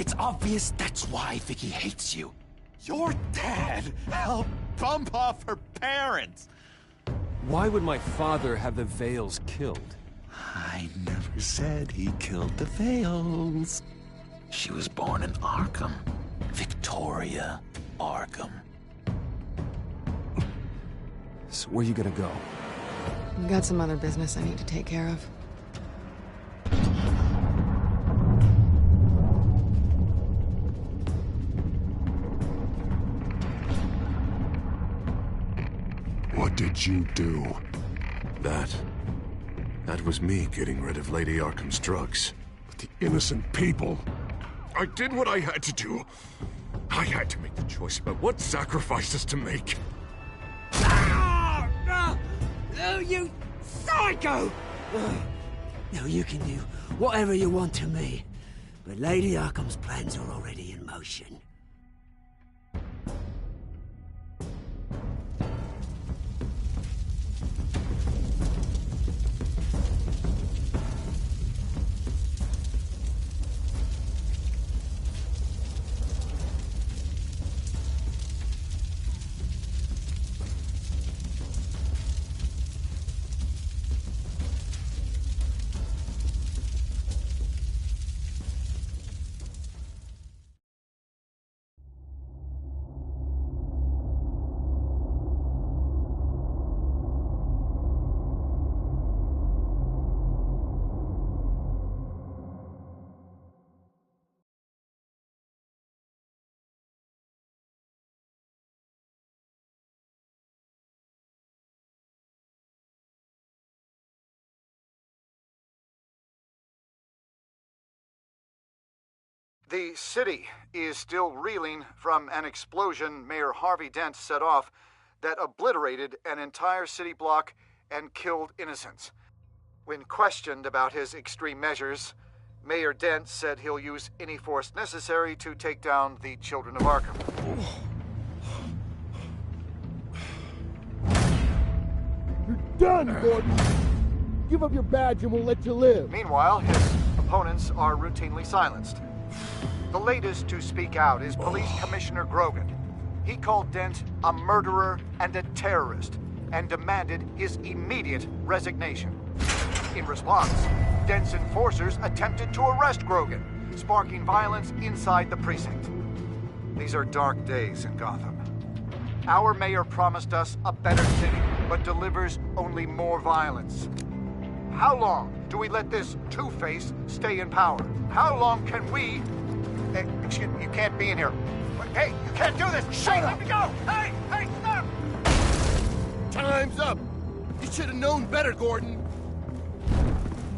It's obvious that's why Vicky hates you. Your dad helped bump off her parents. Why would my father have the Vales killed? I never said he killed the Vales. She was born in Arkham. Victoria Arkham. So where you gonna go? I've got some other business I need to take care of. What did you do? That was me getting rid of Lady Arkham's drugs. But the innocent people... I did what I had to do. I had to make the choice about what sacrifices to make. Oh, you psycho! Now you can do whatever you want to me, but Lady Arkham's plans are already in motion. The city is still reeling from an explosion Mayor Harvey Dent set off that obliterated an entire city block and killed innocents. When questioned about his extreme measures, Mayor Dent said he'll use any force necessary to take down the children of Arkham. You're done, Gordon! Give up your badge and we'll let you live. Meanwhile, his opponents are routinely silenced. The latest to speak out is Police Commissioner Grogan. He called Dent a murderer and a terrorist and demanded his immediate resignation. In response, Dent's enforcers attempted to arrest Grogan, sparking violence inside the precinct. These are dark days in Gotham. Our mayor promised us a better city, but delivers only more violence. How long do we let this Two-Face stay in power? How long can we... Hey, excuse me, you can't be in here. Hey, you can't do this! Shut up! Let me go! Hey, stop! Time's up! You should have known better, Gordon.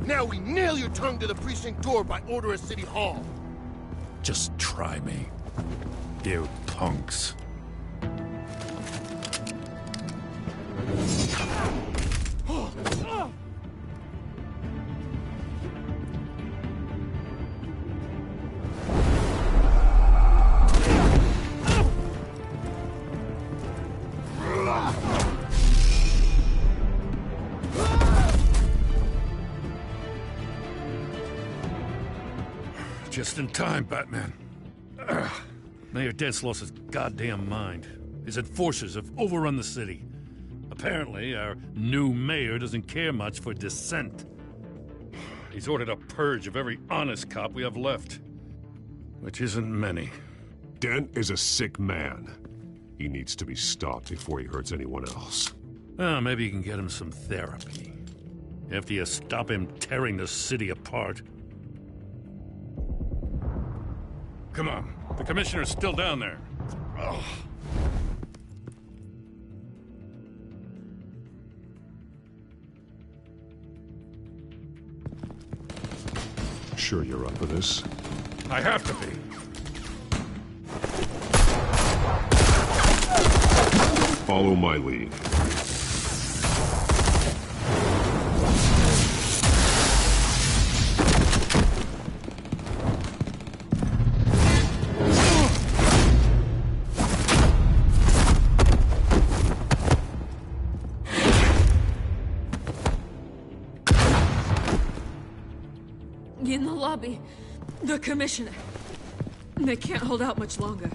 Now we nail your tongue to the precinct door by order of City Hall. Just try me, you punks. Just in time, Batman. Mayor Dent's lost his goddamn mind. His enforcers have overrun the city. Apparently, our new mayor doesn't care much for dissent. He's ordered a purge of every honest cop we have left. Which isn't many. Dent is a sick man. He needs to be stopped before he hurts anyone else. Well, maybe you can get him some therapy. After you stop him tearing the city apart. Come on. The commissioner's still down there. Ugh. Sure you're up for this? I have to be. Follow my lead. In the lobby, the commissioner. They can't hold out much longer.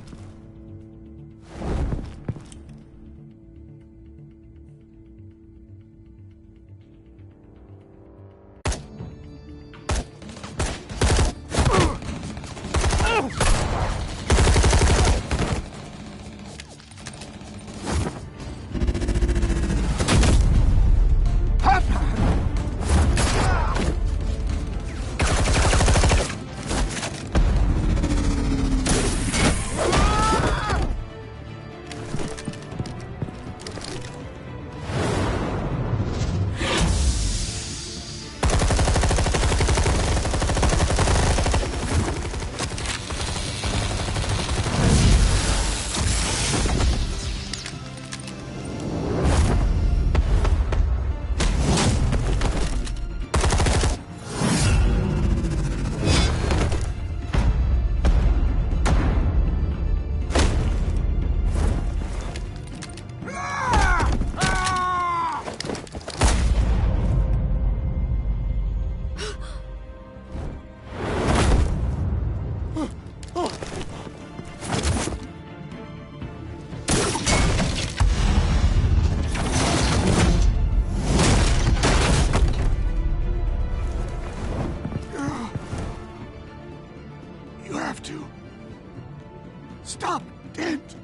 Stop, Dent!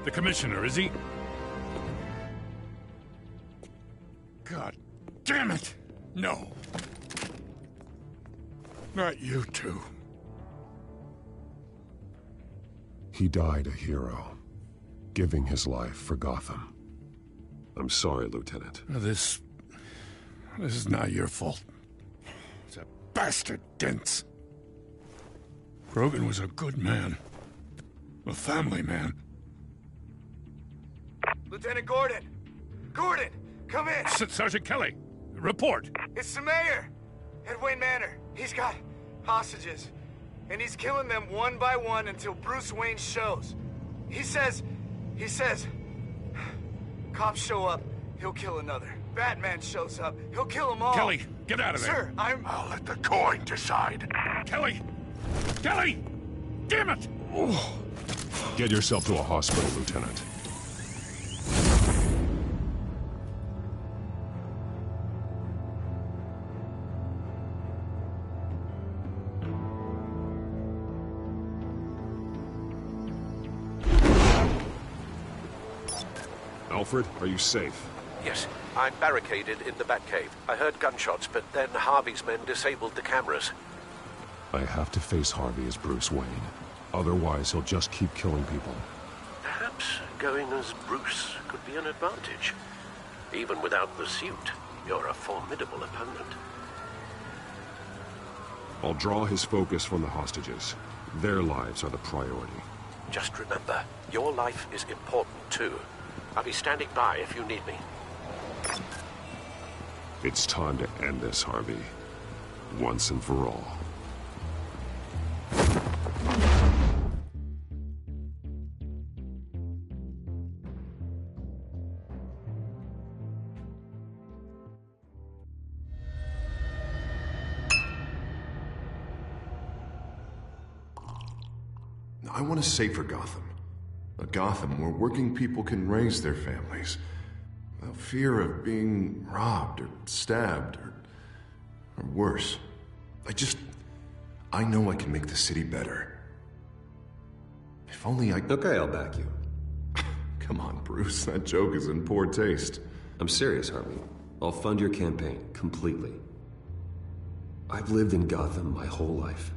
The commissioner, is he? God damn it! No. Not you two. He died a hero, giving his life for Gotham. I'm sorry, Lieutenant. This is not your fault. It's a bastard, Dents. Grogan was a good man. A family man. Lieutenant Gordon! Gordon! Come in! Sergeant Kelly! Report! It's the mayor! At Wayne Manor. He's got hostages. And he's killing them one by one until Bruce Wayne shows. He says... Cops show up, he'll kill another. Batman shows up, he'll kill them all. Kelly, get out of there! Sir, I'll let the coin decide. Kelly! Kelly! Damn it! Get yourself to a hospital, Lieutenant. Alfred, are you safe? Yes, I'm barricaded in the Batcave. I heard gunshots, but then Harvey's men disabled the cameras. I have to face Harvey as Bruce Wayne. Otherwise, he'll just keep killing people. Perhaps going as Bruce could be an advantage. Even without the suit, you're a formidable opponent. I'll draw his focus from the hostages. Their lives are the priority. Just remember, your life is important too. I'll be standing by if you need me. It's time to end this, Harvey. Once and for all. I want to say for Gotham. A Gotham where working people can raise their families without fear of being robbed or stabbed or worse. I know I can make the city better. If only I... Okay, I'll back you. Come on, Bruce. That joke is in poor taste. I'm serious, Harvey. I'll fund your campaign, completely. I've lived in Gotham my whole life,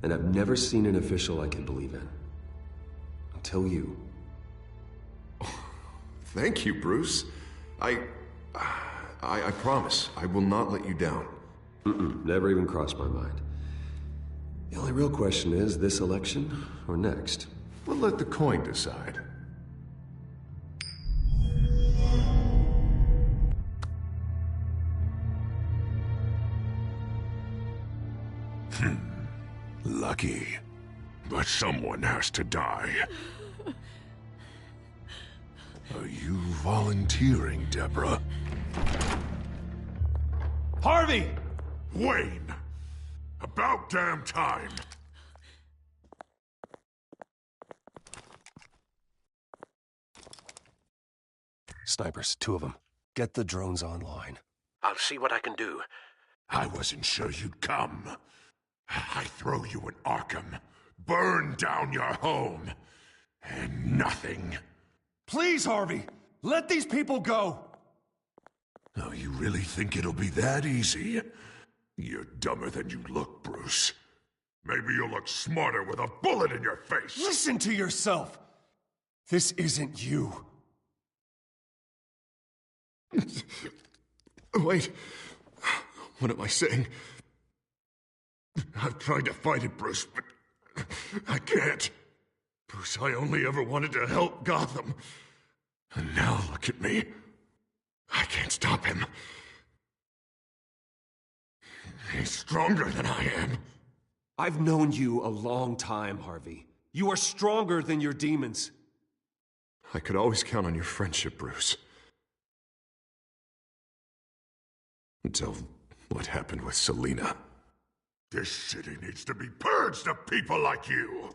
and I've never seen an official I can believe in. Until you. Thank you, Bruce. I promise I will not let you down. Never even crossed my mind. The only real question is, this election or next? We'll let the coin decide. Lucky. But someone has to die. Are you volunteering, Deborah? Harvey! Wayne! About damn time! Snipers, 2 of them. Get the drones online. I'll see what I can do. I wasn't sure you'd come. I throw you in Arkham, burn down your home, and nothing. Please, Harvey! Let these people go! Oh, you really think it'll be that easy? You're dumber than you look, Bruce. Maybe you'll look smarter with a bullet in your face. Listen to yourself! This isn't you. Wait. What am I saying? I've tried to fight it, Bruce, but I can't. Bruce, I only ever wanted to help Gotham. And now look at me. I can't stop him. He's stronger than I am. I've known you a long time, Harvey. You are stronger than your demons. I could always count on your friendship, Bruce. Until what happened with Selina. This city needs to be purged of people like you.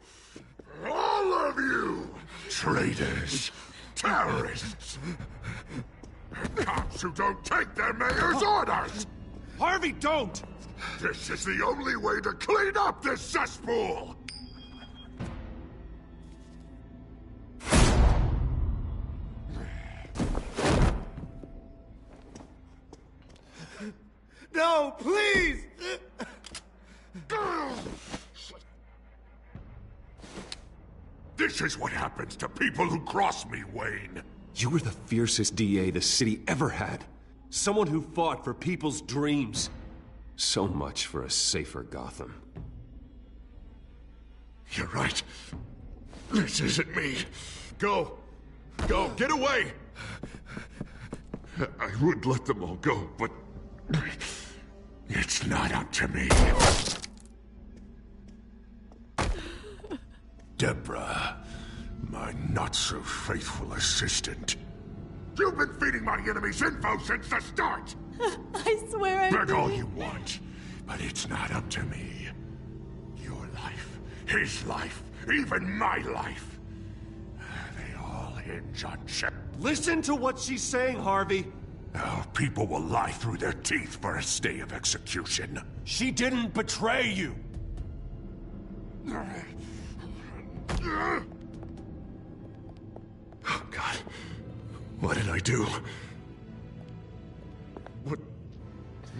All of you! Traitors, terrorists, cops who don't take their mayor's orders! Harvey, don't! This is the only way to clean up this cesspool! No, please! This is what happens to people who cross me, Wayne. You were the fiercest DA the city ever had. Someone who fought for people's dreams. So much for a safer Gotham. You're right. This isn't me. Go. Go. Get away. I would let them all go, but it's not up to me. Deborah, my not-so-faithful assistant. You've been feeding my enemies info since the start! I swear I Beg all didn't. you want, but it's not up to me. Your life, his life, even my life. They all hinge on Shep. Listen to what she's saying, Harvey. Oh, people will lie through their teeth for a stay of execution. She didn't betray you. Oh, God. What did I do?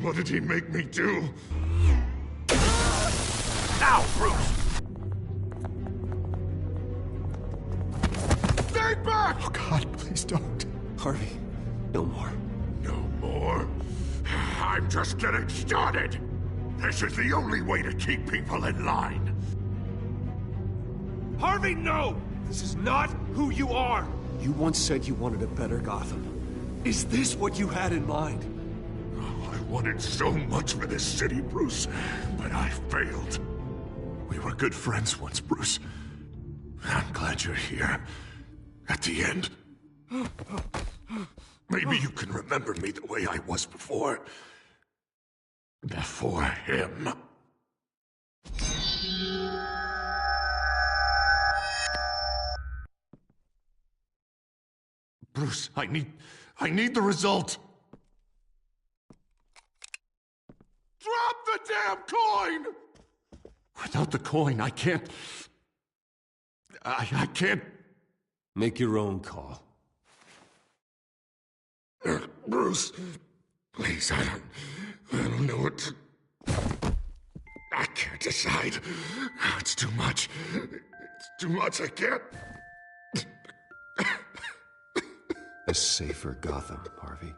What did he make me do? Now, Bruce! Stay back! Oh, God, please don't. Harvey, no more. No more? I'm just getting started! This is the only way to keep people in line. Harvey, no! This is not who you are! You once said you wanted a better Gotham. Is this what you had in mind? Oh, I wanted so much for this city, Bruce, but I failed. We were good friends once, Bruce. I'm glad you're here. At the end. Maybe you can remember me the way I was before. Before him. Bruce, I need the result. Drop the damn coin! Without the coin, I can't... I can't... Make your own call. Bruce, please, I don't know what to... I can't decide. It's too much. It's too much, I can't... A safer Gotham, Harvey.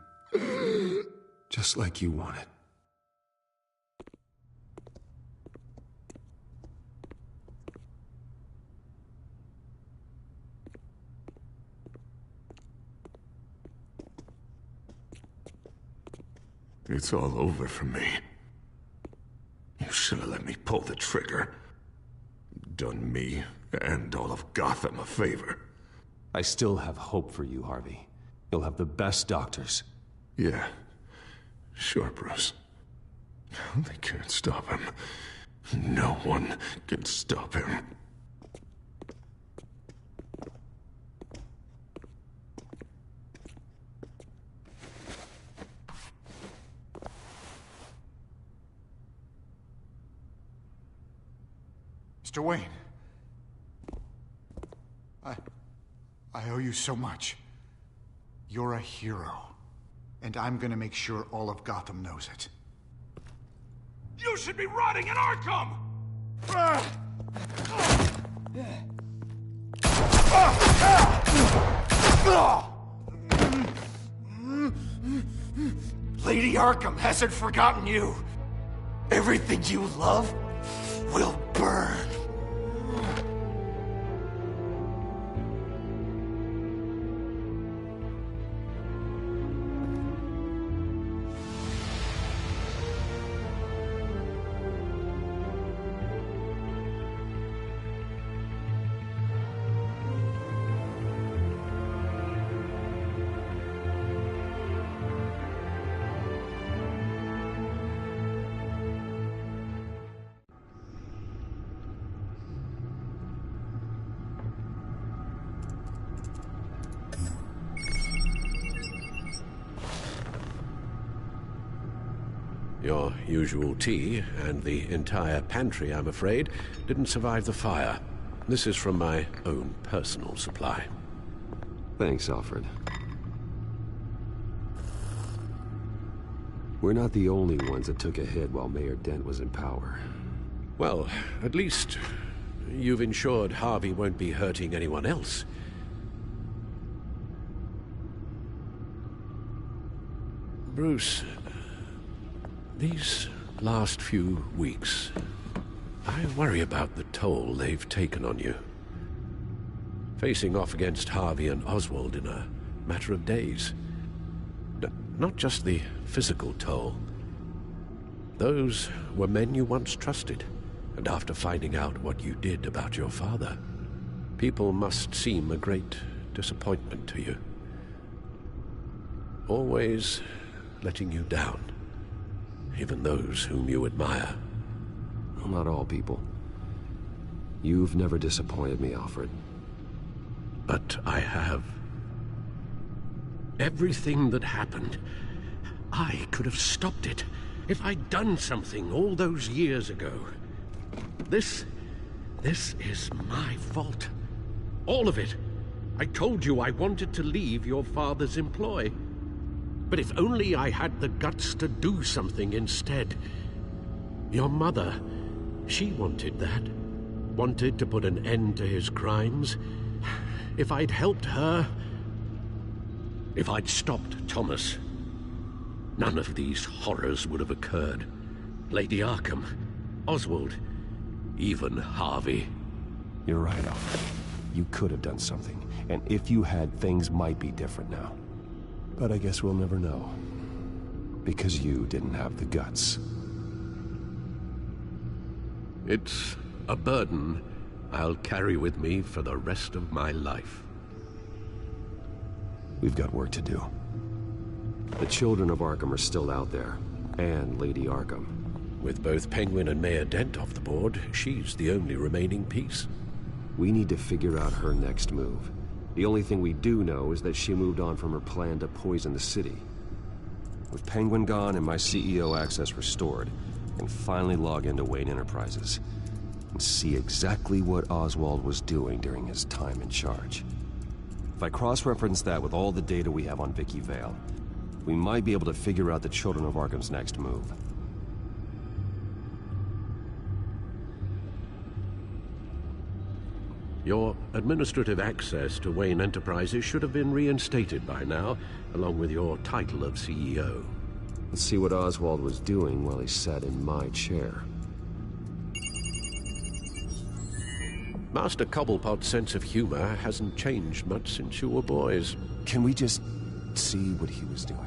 Just like you wanted. It's all over for me. You should have let me pull the trigger. Done me and all of Gotham a favor. I still have hope for you, Harvey. You'll have the best doctors. Yeah. Sure, Bruce. They can't stop him. No one can stop him. Mr. Wayne. I owe you so much. You're a hero. And I'm gonna make sure all of Gotham knows it. You should be rotting in Arkham! Lady Arkham hasn't forgotten you. Everything you love will burn. Your usual tea and the entire pantry, I'm afraid, didn't survive the fire. This is from my own personal supply. Thanks, Alfred. We're not the only ones that took a hit while Mayor Dent was in power. Well, at least you've ensured Harvey won't be hurting anyone else. Bruce, these last few weeks, I worry about the toll they've taken on you. Facing off against Harvey and Oswald in a matter of days. Not just the physical toll. Those were men you once trusted, and after finding out what you did about your father, people must seem a great disappointment to you. Always letting you down. Even those whom you admire. Well, not all people. You've never disappointed me, Alfred. But I have. Everything that happened, I could have stopped it if I'd done something all those years ago. This is my fault. All of it. I told you I wanted to leave your father's employ. But if only I had the guts to do something instead. Your mother, she wanted that. Wanted to put an end to his crimes. If I'd helped her, if I'd stopped Thomas, none of these horrors would have occurred. Lady Arkham, Oswald, even Harvey. You're right, Alfred. You could have done something, and if you had, things might be different now. But I guess we'll never know. Because you didn't have the guts. It's a burden I'll carry with me for the rest of my life. We've got work to do. The children of Arkham are still out there, and Lady Arkham. With both Penguin and Mayor Dent off the board, she's the only remaining piece. We need to figure out her next move. The only thing we do know is that she moved on from her plan to poison the city. With Penguin gone and my CEO access restored, I can finally log into Wayne Enterprises and see exactly what Oswald was doing during his time in charge. If I cross-reference that with all the data we have on Vicky Vale, we might be able to figure out the Children of Arkham's next move. Your administrative access to Wayne Enterprises should have been reinstated by now, along with your title of CEO. Let's see what Oswald was doing while he sat in my chair. Master Cobblepot's sense of humor hasn't changed much since you were boys. Can we just see what he was doing?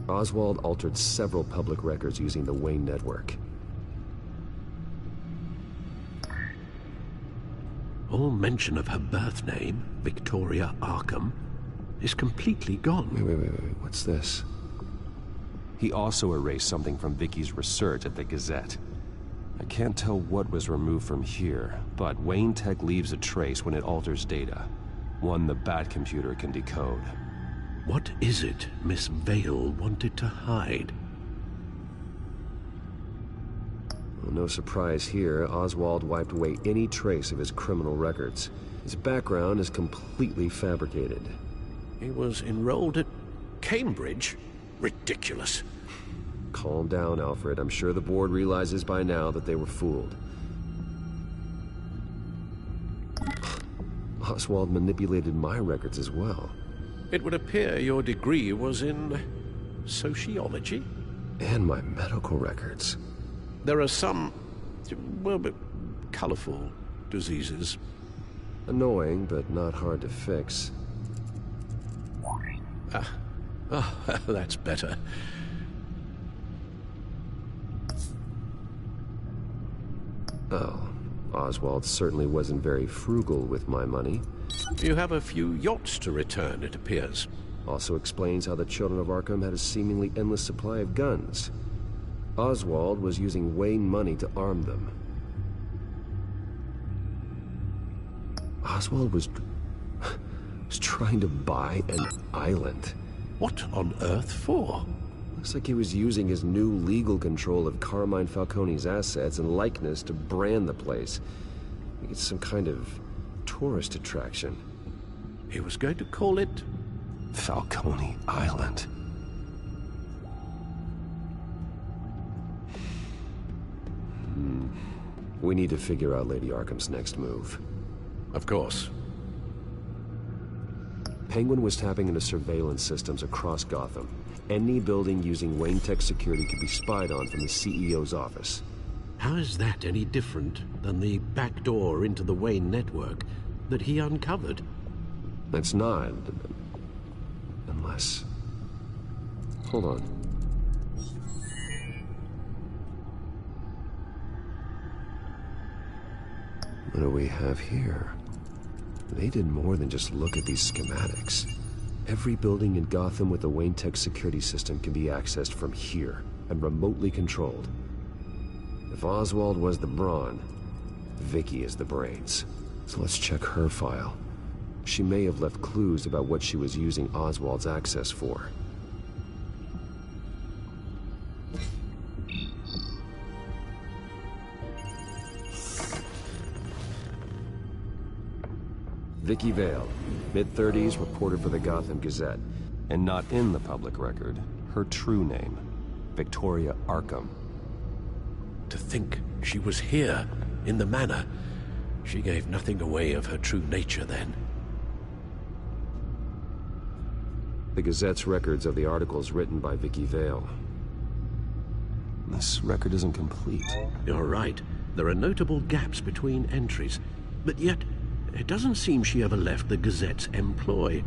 Oswald altered several public records using the Wayne network. Oh all mention of her birth name, Victoria Arkham, is completely gone. Wait. What's this? He also erased something from Vicky's research at the Gazette. I can't tell what was removed from here, but Wayne Tech leaves a trace when it alters data. One the Bat computer can decode. What is it Miss Vale wanted to hide? Well, no surprise here, Oswald wiped away any trace of his criminal records. His background is completely fabricated. He was enrolled at Cambridge? Ridiculous. Calm down, Alfred. I'm sure the board realizes by now that they were fooled. Oswald manipulated my records as well. It would appear your degree was in sociology? And my medical records. There are some, well, colorful diseases. Annoying, but not hard to fix. That's better. Oh, Oswald certainly wasn't very frugal with my money. You have a few yachts to return, it appears. Also explains how the Children of Arkham had a seemingly endless supply of guns. Oswald was using Wayne money to arm them. Oswald was trying to buy an island. What on earth for? Looks like he was using his new legal control of Carmine Falcone's assets and likeness to brand the place. It's some kind of tourist attraction. He was going to call it Falcone Island. We need to figure out Lady Arkham's next move. Of course. Penguin was tapping into surveillance systems across Gotham. Any building using Wayne Tech security could be spied on from the CEO's office. How is that any different than the back door into the Wayne network that he uncovered? That's not. Unless... Hold on. What do we have here? They did more than just look at these schematics. Every building in Gotham with the Wayne Tech security system can be accessed from here and remotely controlled. If Oswald was the brawn, Vicky is the brains. So let's check her file. She may have left clues about what she was using Oswald's access for. Vicky Vale, mid-30s, reported for the Gotham Gazette. And not in the public record, her true name, Victoria Arkham. To think she was here, in the manor. She gave nothing away of her true nature then. The Gazette's records of the articles written by Vicky Vale. This record isn't complete. You're right. There are notable gaps between entries. But yet, it doesn't seem she ever left the Gazette's employ.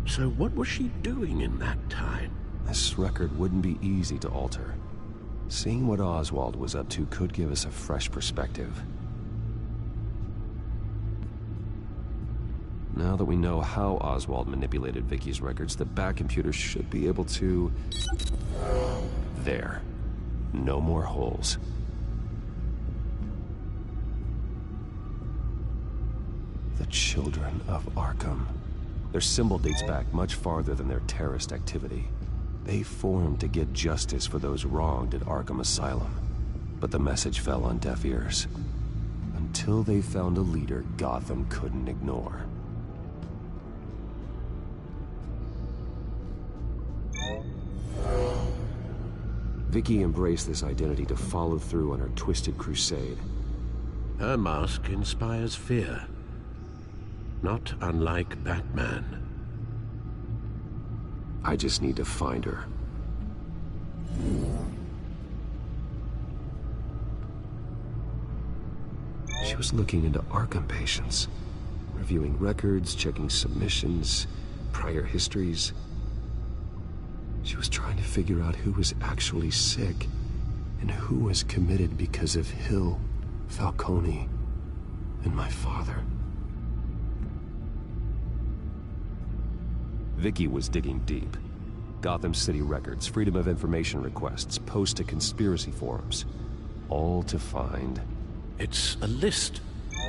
So what was she doing in that time? This record wouldn't be easy to alter. Seeing what Oswald was up to could give us a fresh perspective. Now that we know how Oswald manipulated Vicky's records, the Bat computer should be able to... There. No more holes. The Children of Arkham. Their symbol dates back much farther than their terrorist activity. They formed to get justice for those wronged at Arkham Asylum. But the message fell on deaf ears. Until they found a leader Gotham couldn't ignore. Vicky embraced this identity to follow through on her twisted crusade. Her mask inspires fear. Not unlike Batman. I just need to find her. She was looking into Arkham patients, reviewing records, checking submissions, prior histories. She was trying to figure out who was actually sick and who was committed because of Hill, Falcone, and my father. Vicky was digging deep. Gotham City records, Freedom of Information requests, posts to conspiracy forums. All to find... It's a list.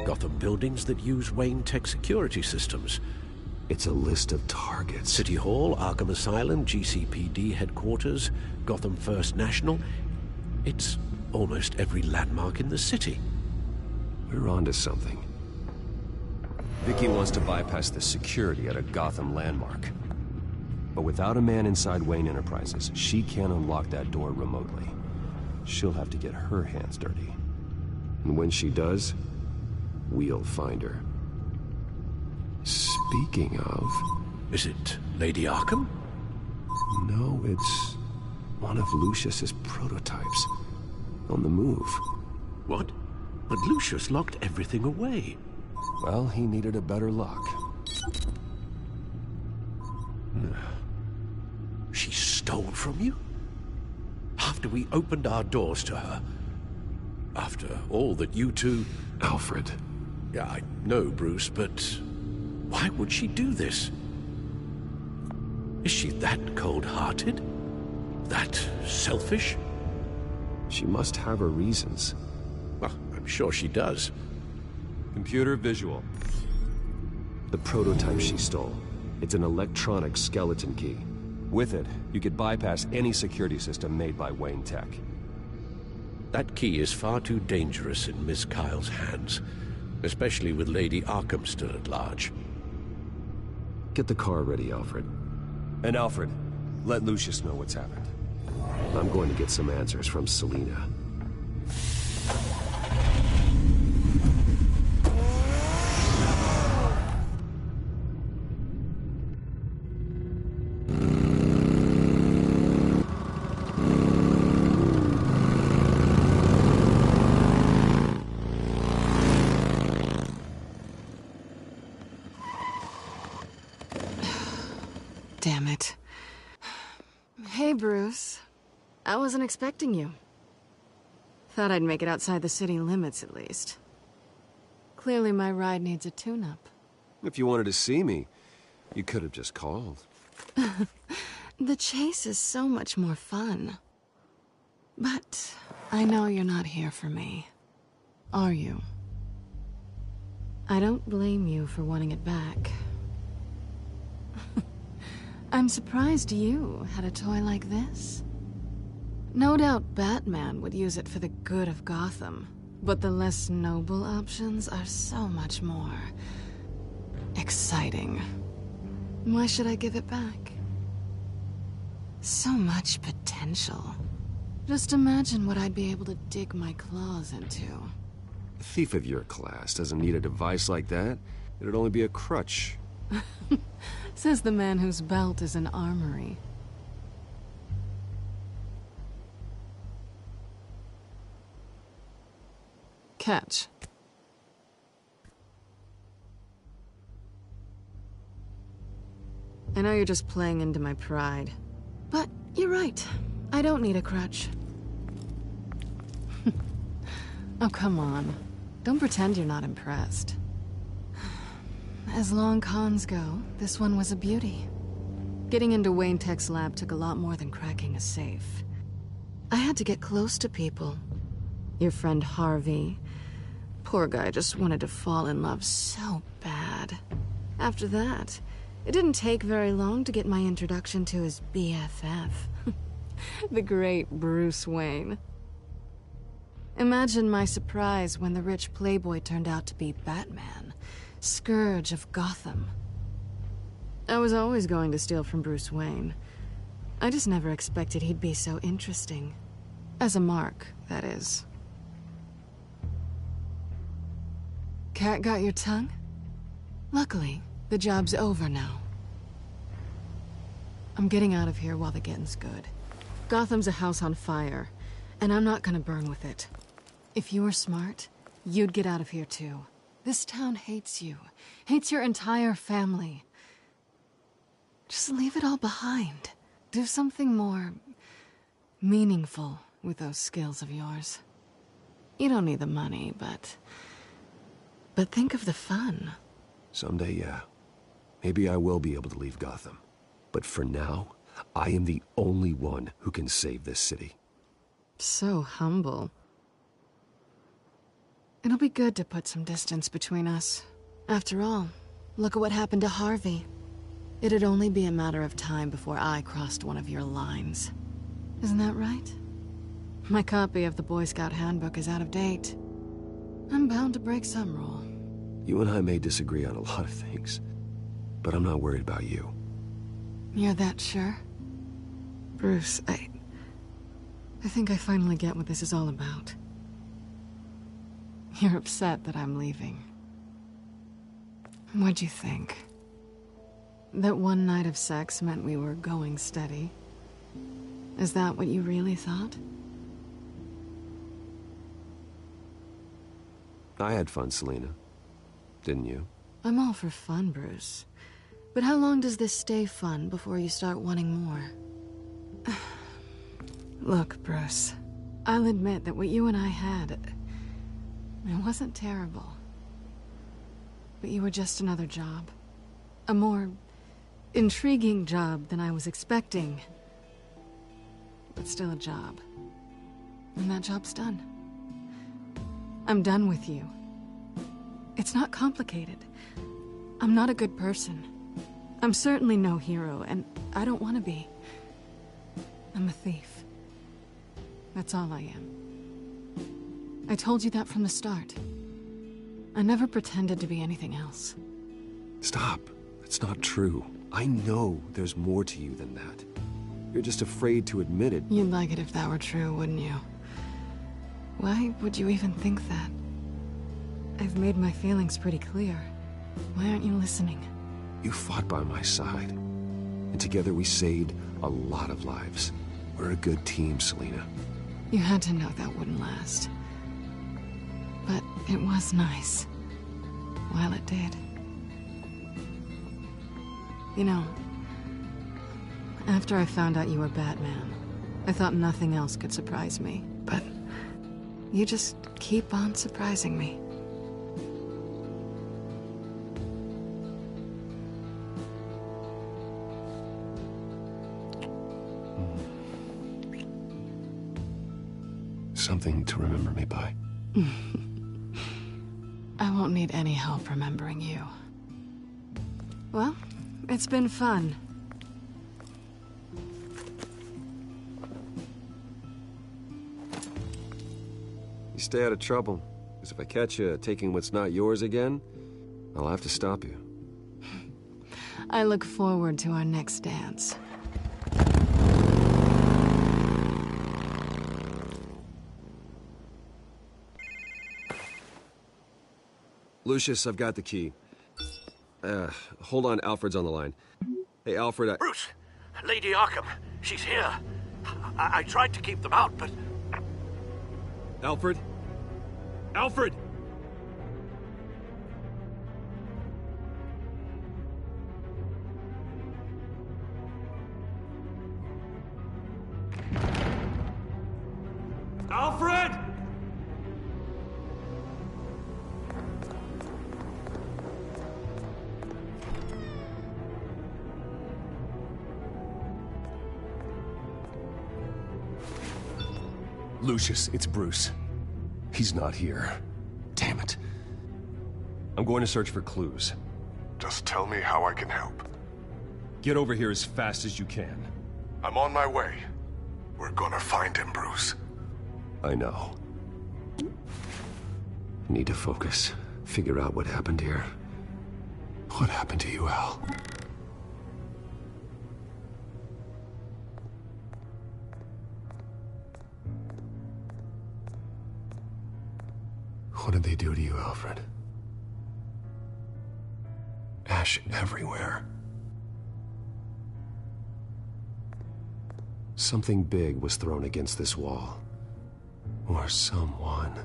Gotham buildings that use Wayne Tech security systems. It's a list of targets. City Hall, Arkham Asylum, GCPD headquarters, Gotham First National. It's almost every landmark in the city. We're onto something. Vicky wants to bypass the security at a Gotham landmark. But without a man inside Wayne Enterprises, she can't unlock that door remotely. She'll have to get her hands dirty. And when she does, we'll find her. Speaking of... Is it Lady Arkham? No, it's one of Lucius's prototypes. On the move. What? But Lucius locked everything away. Well, he needed a better lock. She stole from you? After we opened our doors to her? After all that you two... Alfred. Yeah, I know, Bruce, but... why would she do this? Is she that cold-hearted? That selfish? She must have her reasons. Well, I'm sure she does. Computer visual. The prototype she stole. It's an electronic skeleton key. With it, you could bypass any security system made by Wayne Tech. That key is far too dangerous in Miss Kyle's hands, especially with Lady Arkham still at large. Get the car ready, Alfred. And Alfred, let Lucius know what's happened. I'm going to get some answers from Selina. Damn it. Hey, Bruce. I wasn't expecting you. Thought I'd make it outside the city limits, at least. Clearly my ride needs a tune-up. If you wanted to see me, you could have just called. The chase is so much more fun. But I know you're not here for me. Are you? I don't blame you for wanting it back. I'm surprised you had a toy like this. No doubt Batman would use it for the good of Gotham, but the less noble options are so much more exciting. Why should I give it back? So much potential. Just imagine what I'd be able to dig my claws into. A thief of your class doesn't need a device like that. It'd only be a crutch. Says the man whose belt is an armory. Catch. I know you're just playing into my pride, but you're right. I don't need a crutch. Oh, come on. Don't pretend you're not impressed. As long cons go, this one was a beauty. Getting into Wayne Tech's lab took a lot more than cracking a safe. I had to get close to people. Your friend Harvey. Poor guy just wanted to fall in love so bad. After that, it didn't take very long to get my introduction to his BFF. The great Bruce Wayne. Imagine my surprise when the rich playboy turned out to be Batman, Scourge of Gotham. I was always going to steal from Bruce Wayne. I just never expected he'd be so interesting. As a mark, that is. Cat got your tongue? Luckily, the job's over now. I'm getting out of here while the getting's good. Gotham's a house on fire, and I'm not gonna burn with it. If you were smart, you'd get out of here too. This town hates you. Hates your entire family. Just leave it all behind. Do something more meaningful with those skills of yours. You don't need the money, but think of the fun. Someday, yeah. Maybe I will be able to leave Gotham. But for now, I am the only one who can save this city. So humble. It'll be good to put some distance between us. After all, look at what happened to Harvey. It'd only be a matter of time before I crossed one of your lines. Isn't that right? My copy of the Boy Scout Handbook is out of date. I'm bound to break some rule. You and I may disagree on a lot of things, but I'm not worried about you. You're that sure? Bruce, I think I finally get what this is all about. You're upset that I'm leaving. What'd you think? That one night of sex meant we were going steady? Is that what you really thought? I had fun, Selina. Didn't you? I'm all for fun, Bruce. But how long does this stay fun before you start wanting more? Look, Bruce, I'll admit that what you and I had, it wasn't terrible. But you were just another job. A more intriguing job than I was expecting. But still a job. And that job's done. I'm done with you. It's not complicated. I'm not a good person. I'm certainly no hero, and I don't want to be. I'm a thief. That's all I am. I told you that from the start. I never pretended to be anything else. Stop. That's not true. I know there's more to you than that. You're just afraid to admit it. You'd like it if that were true, wouldn't you? Why would you even think that? I've made my feelings pretty clear. Why aren't you listening? You fought by my side. And together we saved a lot of lives. We're a good team, Selina. You had to know that wouldn't last. But it was nice. While it did. You know, after I found out you were Batman, I thought nothing else could surprise me. But you just keep on surprising me. Something to remember me by. I won't need any help remembering you. Well, it's been fun. You stay out of trouble, because if I catch you taking what's not yours again, I'll have to stop you. I look forward to our next dance. Lucius, I've got the key. Hold on, Alfred's on the line. Hey, Alfred, Bruce! Lady Arkham, she's here. I tried to keep them out, but... Alfred? Alfred! Alfred! Lucius, it's Bruce. He's not here. Damn it. I'm going to search for clues. Just tell me how I can help. Get over here as fast as you can. I'm on my way. We're gonna find him, Bruce. I know. Need to focus. Figure out what happened here. What happened to you, Al? What did they do to you, Alfred? Ash everywhere. Something big was thrown against this wall. Or someone.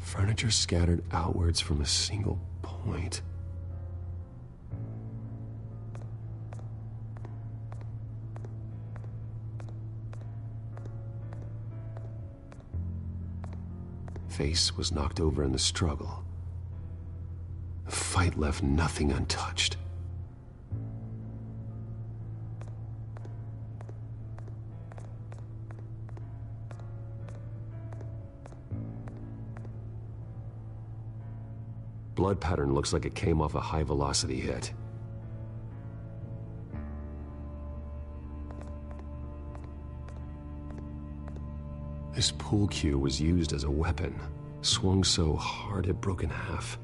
Furniture scattered outwards from a single point. face was knocked over in the struggle. The fight left nothing untouched. Blood pattern looks like it came off a high-velocity hit. This pool cue was used as a weapon, swung so hard it broke in half.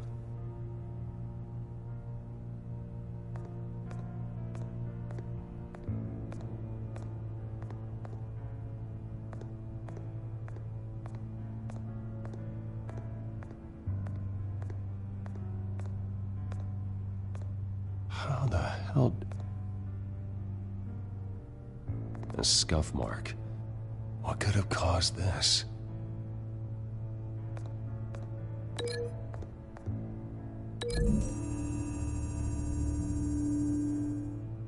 How the hell... A scuff mark. What could have caused this?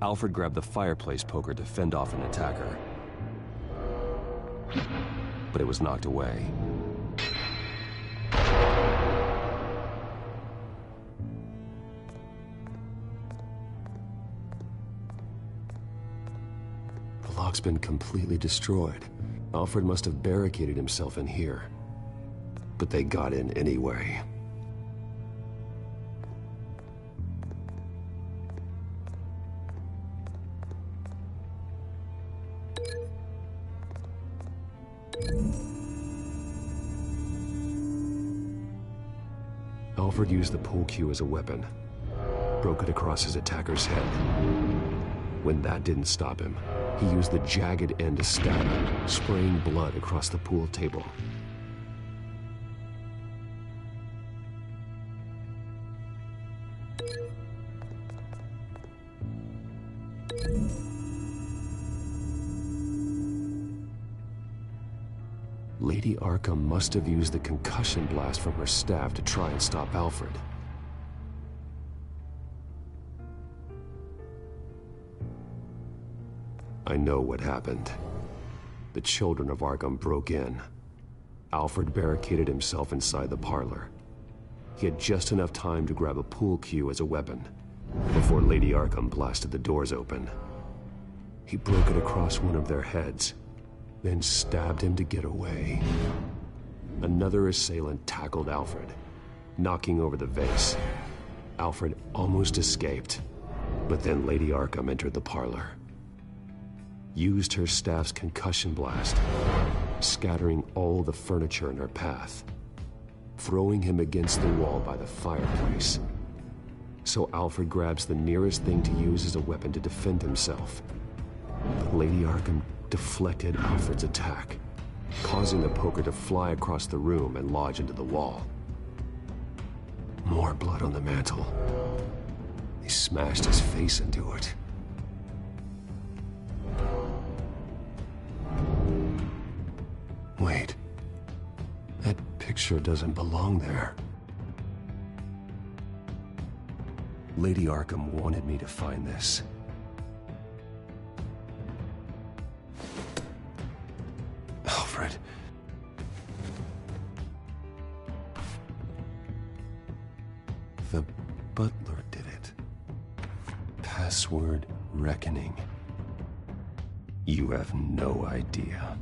Alfred grabbed the fireplace poker to fend off an attacker. But it was knocked away. The lock's been completely destroyed. Alfred must have barricaded himself in here. But they got in anyway. Alfred used the pool cue as a weapon. Broke it across his attacker's head. When that didn't stop him, he used the jagged end to stab him, spraying blood across the pool table. Lady Arkham must have used the concussion blast from her staff to try and stop Alfred. I know what happened. The children of Arkham broke in. Alfred barricaded himself inside the parlor. He had just enough time to grab a pool cue as a weapon before Lady Arkham blasted the doors open. He broke it across one of their heads, then stabbed him to get away. Another assailant tackled Alfred, knocking over the vase. Alfred almost escaped, but then Lady Arkham entered the parlor. Used her staff's concussion blast, scattering all the furniture in her path, throwing him against the wall by the fireplace. So Alfred grabs the nearest thing to use as a weapon to defend himself. But Lady Arkham deflected Alfred's attack, causing the poker to fly across the room and lodge into the wall. More blood on the mantel. He smashed his face into it. Wait. That picture doesn't belong there. Lady Arkham wanted me to find this. Alfred. The butler did it. Password reckoning. You have no idea.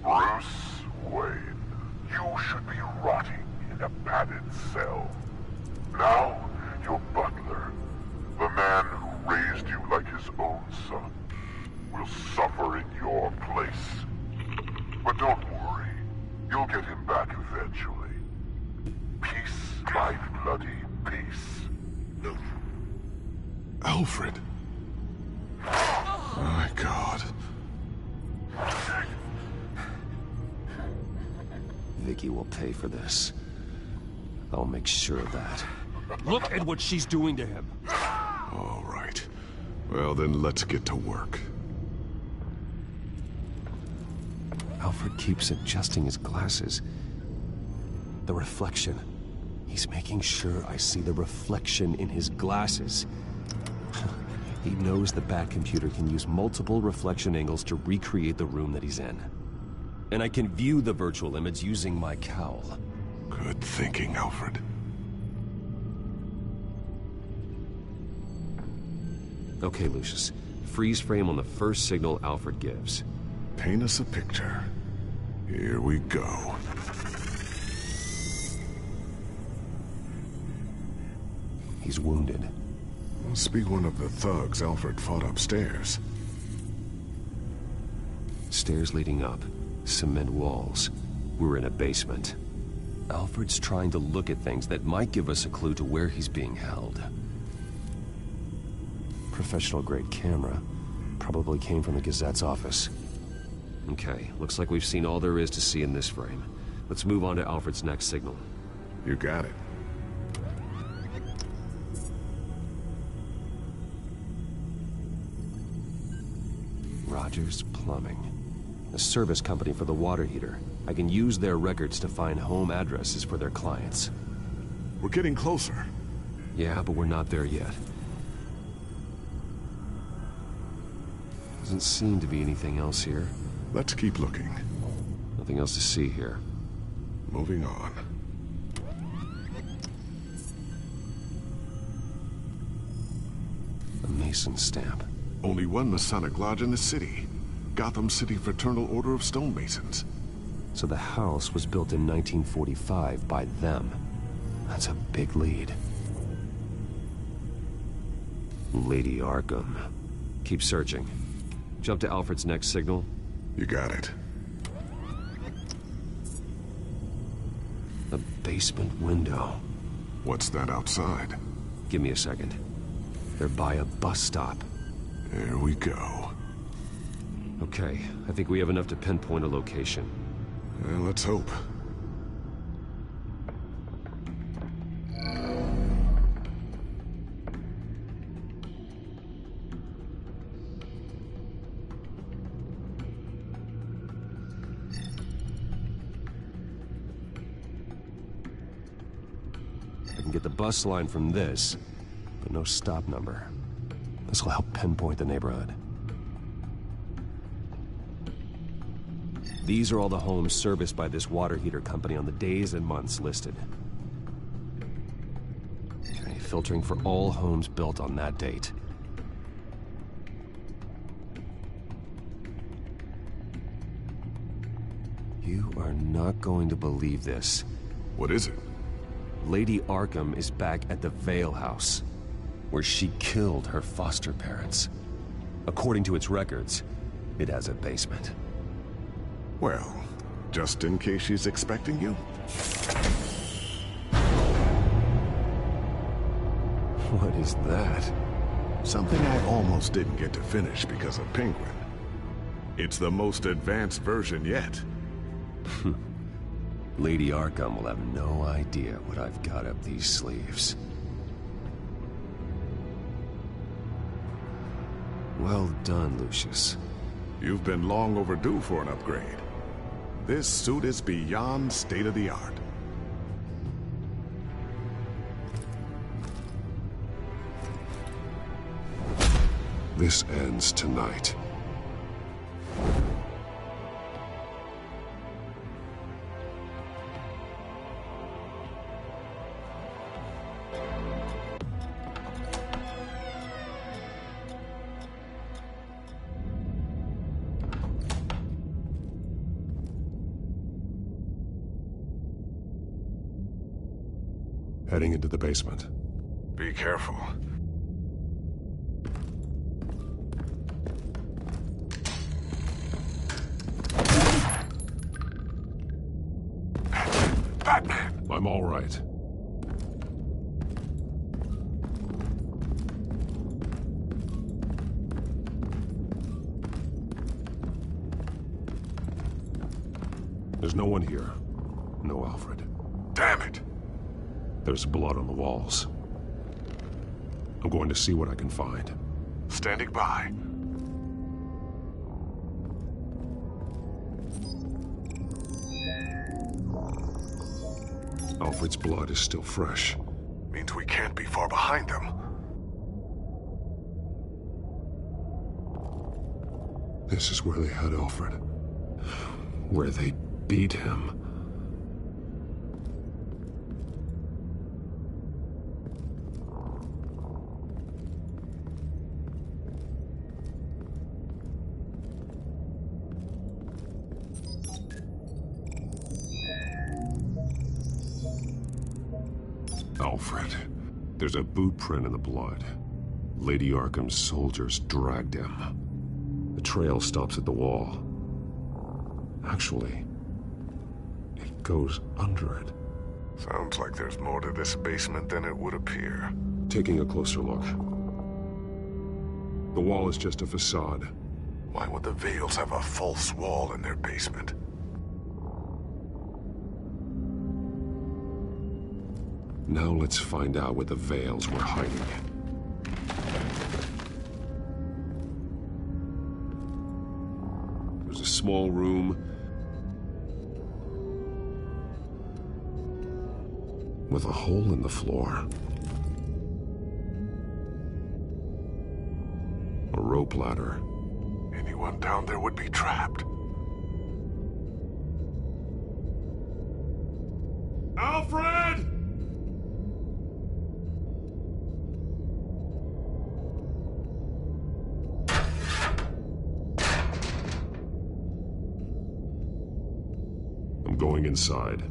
Bruce Wayne, you should be rotting in a padded cell. Now, your butler, the man who raised you like his own son, will suffer in your place. But don't worry, you'll get him back eventually. Peace, my bloody peace. Alfred. My God. Vicky will pay for this. I'll make sure of that. Look at what she's doing to him. All right. Well, then let's get to work. Alfred keeps adjusting his glasses. The reflection. He's making sure I see the reflection in his glasses. He knows the Batcomputer can use multiple reflection angles to recreate the room that he's in. And I can view the virtual image using my cowl. Good thinking, Alfred. Okay, Lucius. Freeze frame on the first signal Alfred gives. Paint us a picture. Here we go. He's wounded. Must be one of the thugs Alfred fought upstairs. Stairs leading up. Cement walls. We're in a basement. Alfred's trying to look at things that might give us a clue to where he's being held. Professional-grade camera. Probably came from the Gazette's office. Okay, looks like we've seen all there is to see in this frame. Let's move on to Alfred's next signal. You got it. Rogers Plumbing. A service company for the water heater. I can use their records to find home addresses for their clients. We're getting closer. Yeah, but we're not there yet. Doesn't seem to be anything else here. Let's keep looking. Nothing else to see here. Moving on. A Mason stamp. Only one Masonic lodge in the city. Gotham City Fraternal Order of Stonemasons. So the house was built in 1945 by them. That's a big lead. Lady Arkham. Keep searching. Jump to Alfred's next signal. You got it. A basement window. What's that outside? Give me a second. They're by a bus stop. There we go. Okay, I think we have enough to pinpoint a location. Well, let's hope. I can get the bus line from this, but no stop number. This will help pinpoint the neighborhood. These are all the homes serviced by this water heater company on the days and months listed. Okay, filtering for all homes built on that date. You are not going to believe this. What is it? Lady Arkham is back at the Vale House, where she killed her foster parents. According to its records, it has a basement. Well, just in case she's expecting you? What is that? Something I almost didn't get to finish because of Penguin. It's the most advanced version yet. Lady Arkham will have no idea what I've got up these sleeves. Well done, Lucius. You've been long overdue for an upgrade. This suit is beyond state-of-the-art. This ends tonight. Heading into the basement. Be careful. Batman! I'm all right. There's no one here. No Alfred. Damn it! There's blood on the walls. I'm going to see what I can find. Standing by. Alfred's blood is still fresh. Means we can't be far behind them. This is where they had Alfred. Where they beat him. Alfred. There's a boot print in the blood. Lady Arkham's soldiers dragged him. The trail stops at the wall. Actually, it goes under it. Sounds like there's more to this basement than it would appear. Taking a closer look. The wall is just a facade. Why would the Vales have a false wall in their basement? Now let's find out what the Vales were hiding. There's a small room with a hole in the floor. A rope ladder. Anyone down there would be trapped. Alfred! I'm going inside.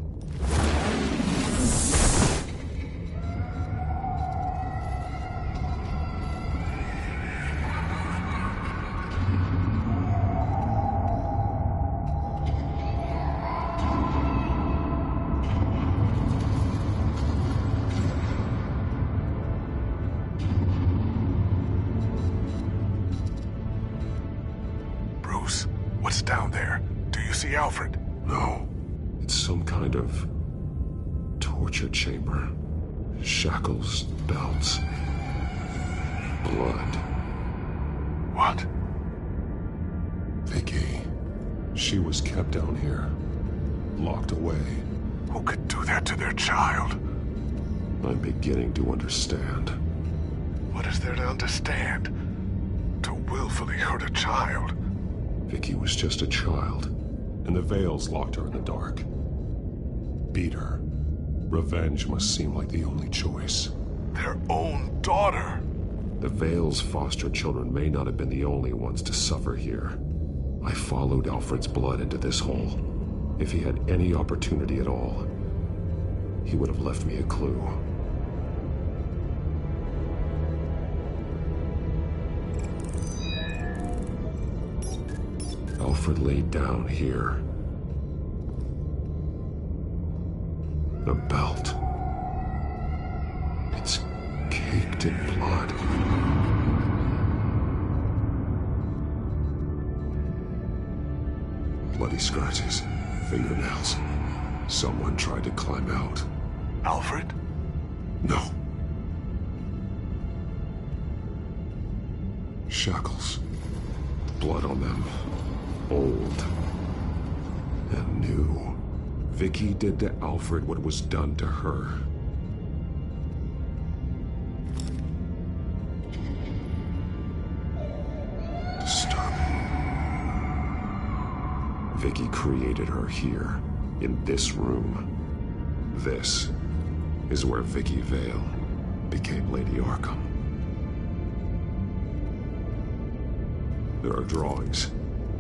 Bruce, what's down there? Do you see Alfred? No. It's some kind of torture chamber. Shackles, belts, blood. What? Vicky. She was kept down here, locked away. Who could do that to their child? I'm beginning to understand. What is there to understand? To willfully hurt a child? Vicky was just a child, and the Vales locked her in the dark. Beat her. Revenge must seem like the only choice. Their own daughter! The Vales' foster children may not have been the only ones to suffer here. I followed Alfred's blood into this hole. If he had any opportunity at all, he would have left me a clue. Alfred laid down here. The belt. It's caked in blood. Bloody scratches, fingernails. Someone tried to climb out. Alfred? No. Shackles. Blood on them. Old. And new. Vicky did to Alfred what was done to her. Disturbing. Vicky created her here, in this room. This is where Vicky Vale became Lady Arkham. There are drawings.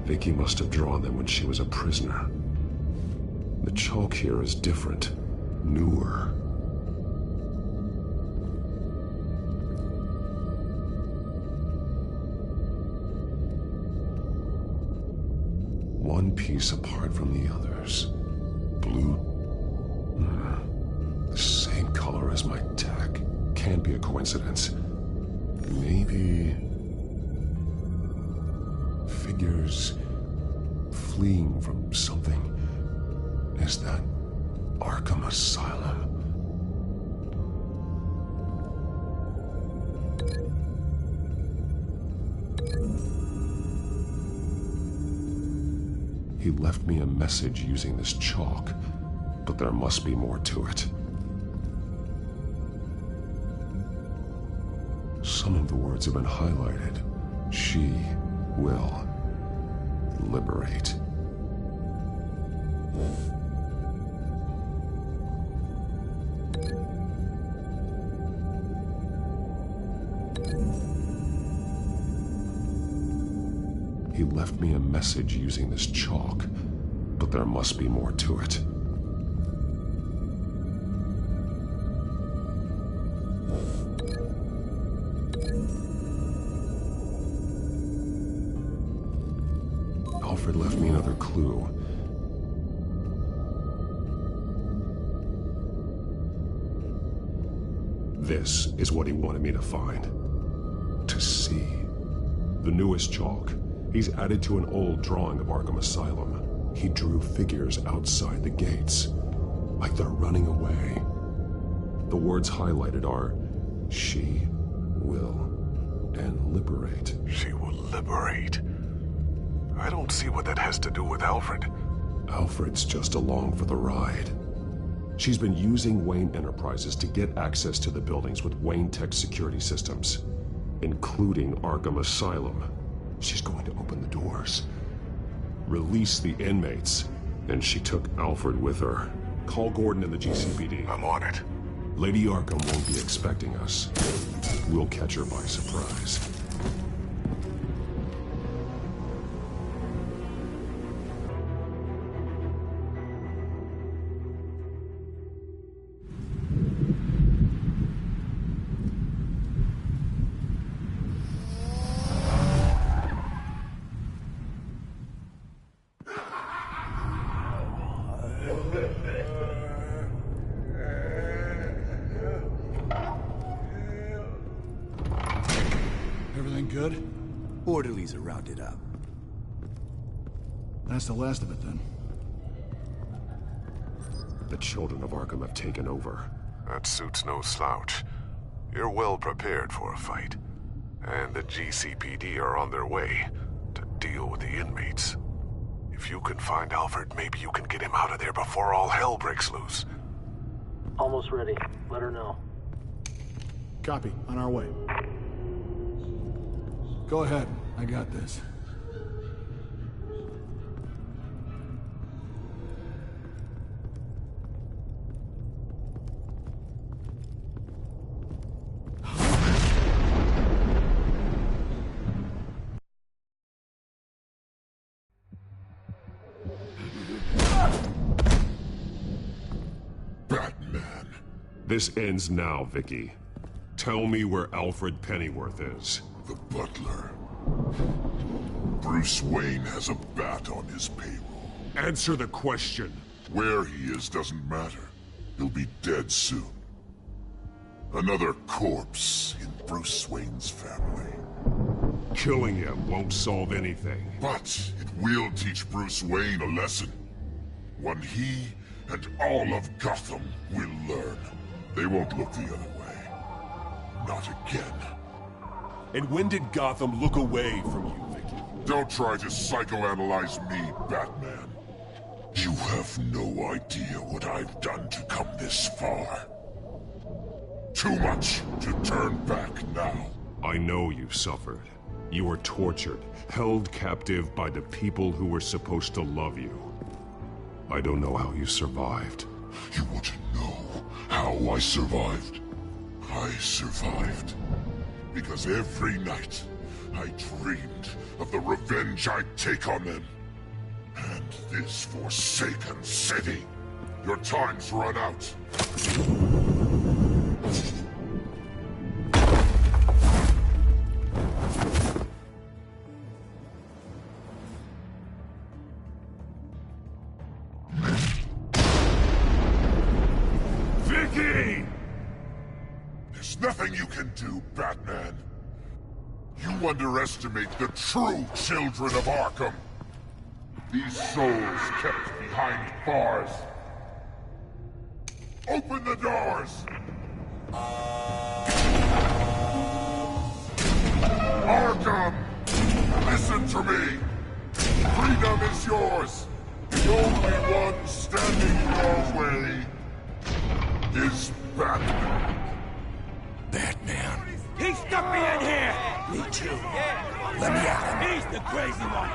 Vicky must have drawn them when she was a prisoner. The chalk here is different, newer. One piece apart from the others. Blue. The same color as my tech. Can't be a coincidence. Maybe figures fleeing from something. Is that Arkham Asylum? He left me a message using this chalk, but there must be more to it. Some of the words have been highlighted. She will liberate. He left me a message using this chalk, but there must be more to it. Alfred left me another clue. This is what he wanted me to find. To see. The newest chalk. He's added to an old drawing of Arkham Asylum. He drew figures outside the gates, like they're running away. The words highlighted are, she will, and liberate. She will liberate. I don't see what that has to do with Alfred. Alfred's just along for the ride. She's been using Wayne Enterprises to get access to the buildings with Wayne Tech security systems, including Arkham Asylum. She's going to open the doors, release the inmates, and she took Alfred with her. Call Gordon and the GCPD. I'm on it. Lady Arkham won't be expecting us. We'll catch her by surprise. Everything good? Orderlies are rounded up. That's the last of it, then. The children of Arkham have taken over. That suit's no slouch. You're well prepared for a fight. And the GCPD are on their way to deal with the inmates. If you can find Alfred, maybe you can get him out of there before all hell breaks loose. Almost ready. Let her know. Copy. On our way. Go ahead. I got this. Batman. This ends now, Vicky. Tell me where Alfred Pennyworth is. The butler. Bruce Wayne has a bat on his payroll. Answer the question. Where he is doesn't matter. He'll be dead soon. Another corpse in Bruce Wayne's family. Killing him won't solve anything. But it will teach Bruce Wayne a lesson. One he and all of Gotham will learn. They won't look the other way. Not again. And when did Gotham look away from you, Vicky? Don't try to psychoanalyze me, Batman. You have no idea what I've done to come this far. Too much to turn back now. I know you suffered. You were tortured, held captive by the people who were supposed to love you. I don't know how you survived. You want to know how I survived? I survived because every night I dreamed of the revenge I'd take on them. And this forsaken city. Your time's run out. Vicky! There's nothing you can do, Batman. You underestimate the true children of Arkham. These souls kept behind bars. Open the doors! Arkham! Listen to me! Freedom is yours! The only one standing in our way is Batman. Batman. He stuck me in here! Me too. Let me out. He's the crazy one.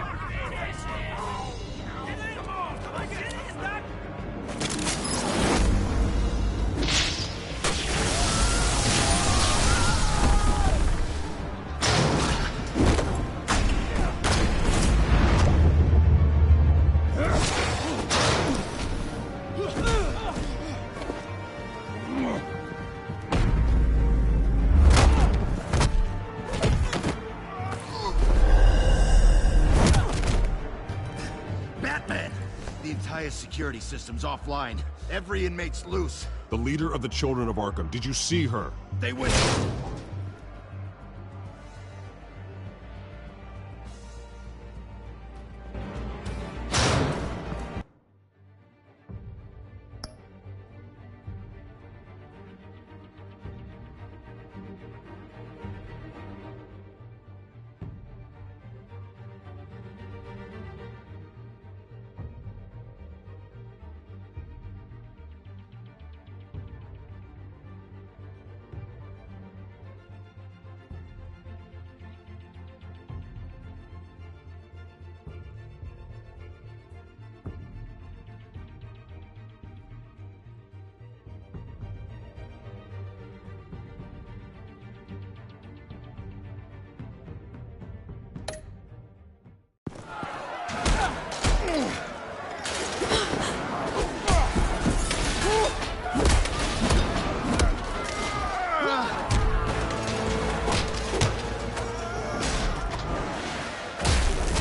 Security system's offline. Every inmate's loose. The leader of the Children of Arkham. Did you see her? They went...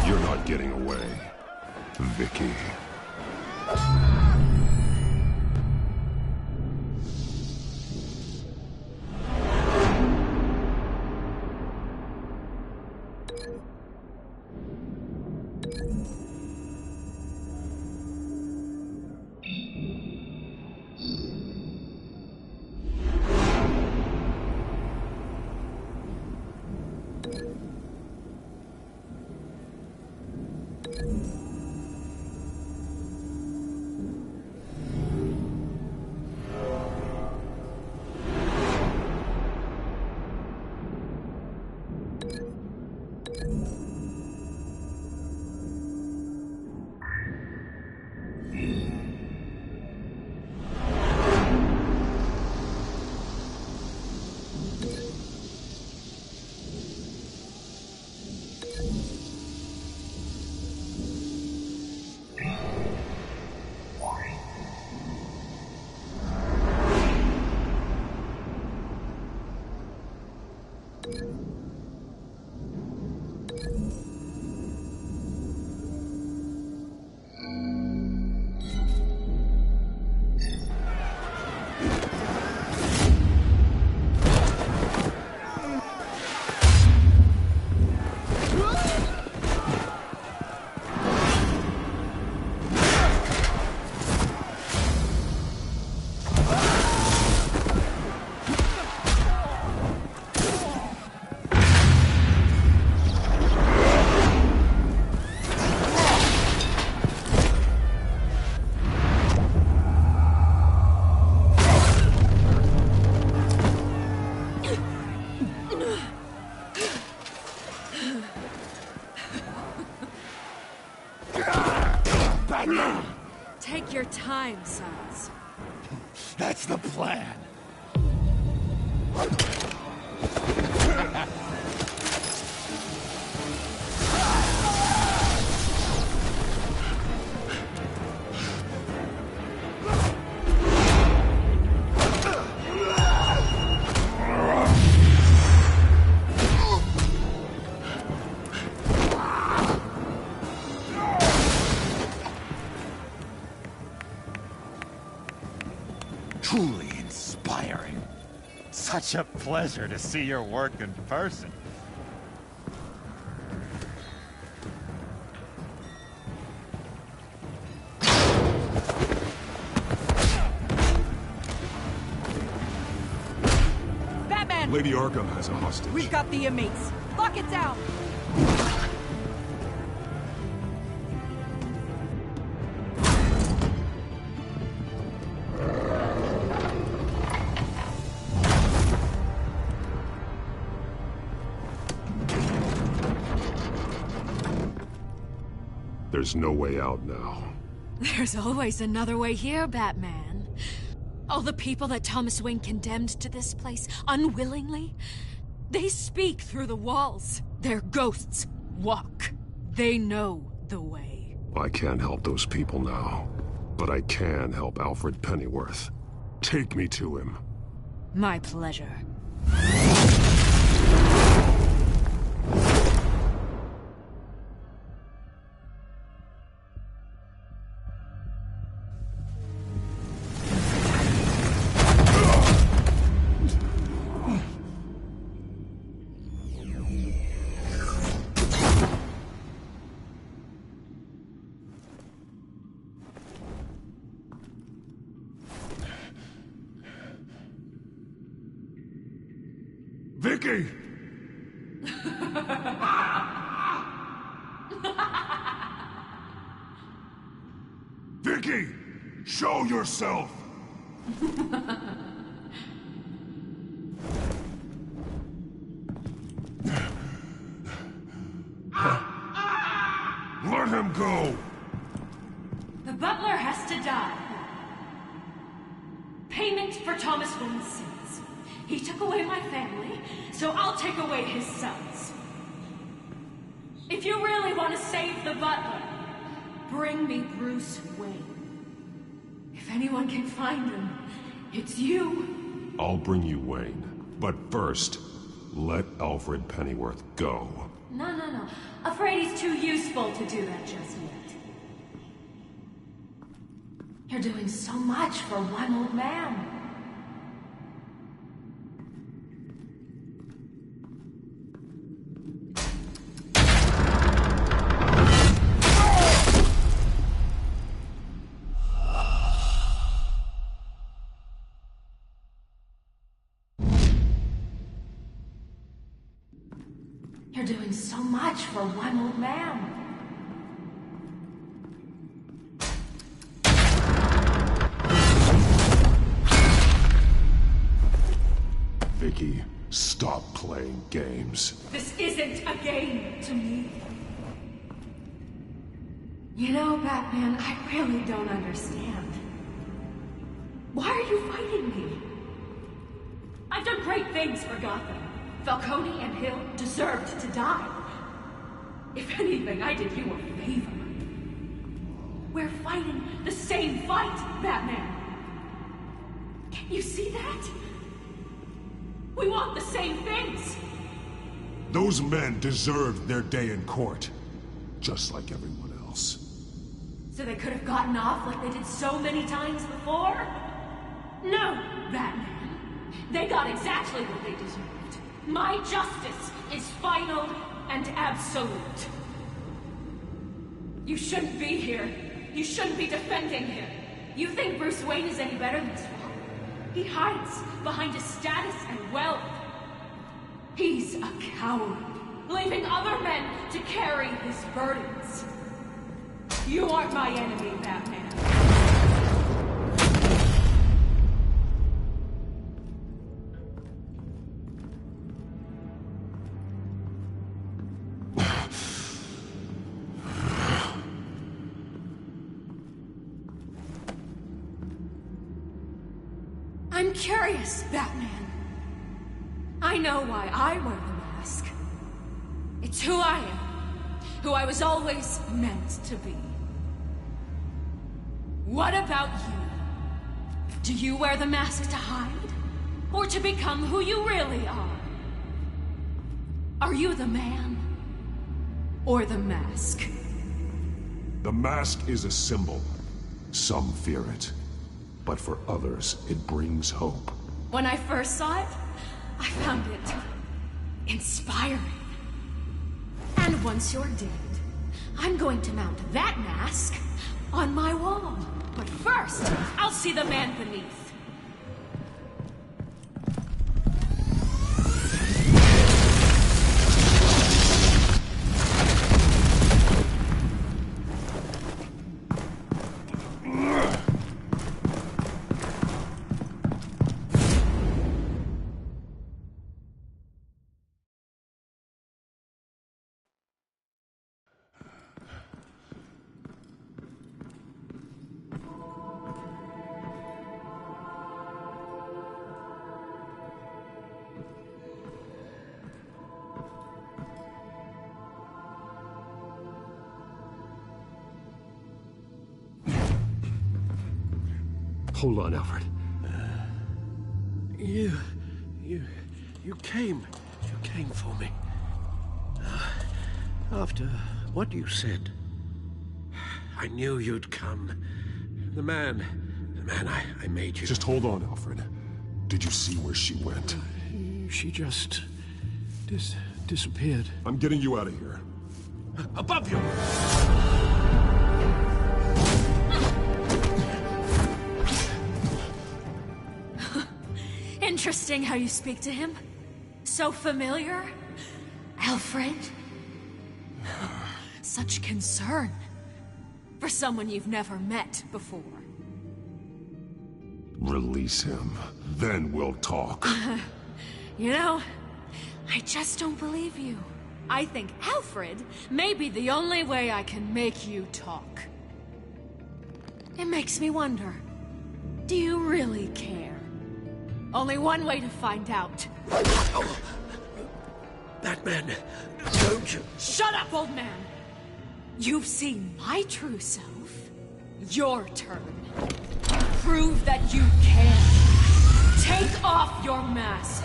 You're not getting away, Vicky. Take your time, sons. That's the plan. Truly inspiring. Such a pleasure to see your work in person. Batman! Lady Arkham has a hostage. We've got the inmates. Lock it down! There's no way out now. There's always another way here, Batman. All the people that Thomas Wayne condemned to this place unwillingly, they speak through the walls. Their ghosts walk. They know the way. I can't help those people now, but I can help Alfred Pennyworth. Take me to him. My pleasure. Vicky! Vicky! Show yourself! Let him go! The butler has to die. Payment for Thomas Wayne's sins. He took away my family, so I'll take away his sons. If you really want to save the butler, bring me Bruce Wayne. If anyone can find him, it's you. I'll bring you Wayne. But first, let Alfred Pennyworth go. No. Afraid he's too useful to do that just yet. You're doing so much for one old man. You're doing so much for one old man. Vicky, stop playing games. This isn't a game to me. You know, Batman, I really don't understand. Why are you fighting me? I've done great things for Gotham. Falcone and Hill deserved to die. If anything, I did you a favor. We're fighting the same fight, Batman. Can't you see that? We want the same things. Those men deserved their day in court, just like everyone else. So they could have gotten off like they did so many times before? No, Batman. They got exactly what they deserved. My justice is final and absolute. You shouldn't be here. You shouldn't be defending him. You think Bruce Wayne is any better than his father? He hides behind his status and wealth. He's a coward, leaving other men to carry his burdens. You aren't my enemy, Batman. I'm curious, Batman. I know why I wear the mask. It's who I am. Who I was always meant to be. What about you? Do you wear the mask to hide? Or to become who you really are? Are you the man? Or the mask? The mask is a symbol. Some fear it. But for others, it brings hope. When I first saw it, I found it inspiring. And once you're dead, I'm going to mount that mask on my wall. But first, I'll see the man beneath. Hold on, Alfred. You came for me. After what you said, I knew you'd come. The man I made you. Just hold on, Alfred. Did you see where she went? She just disappeared. I'm getting you out of here. Above you! Interesting how you speak to him. So familiar. Alfred. Such concern. For someone you've never met before. Release him. Then we'll talk. You know, I just don't believe you. I think Alfred may be the only way I can make you talk. It makes me wonder, do you really care? Only one way to find out. Oh. Batman, don't you... Shut up, old man! You've seen my true self. Your turn. Prove that you can. Take off your mask.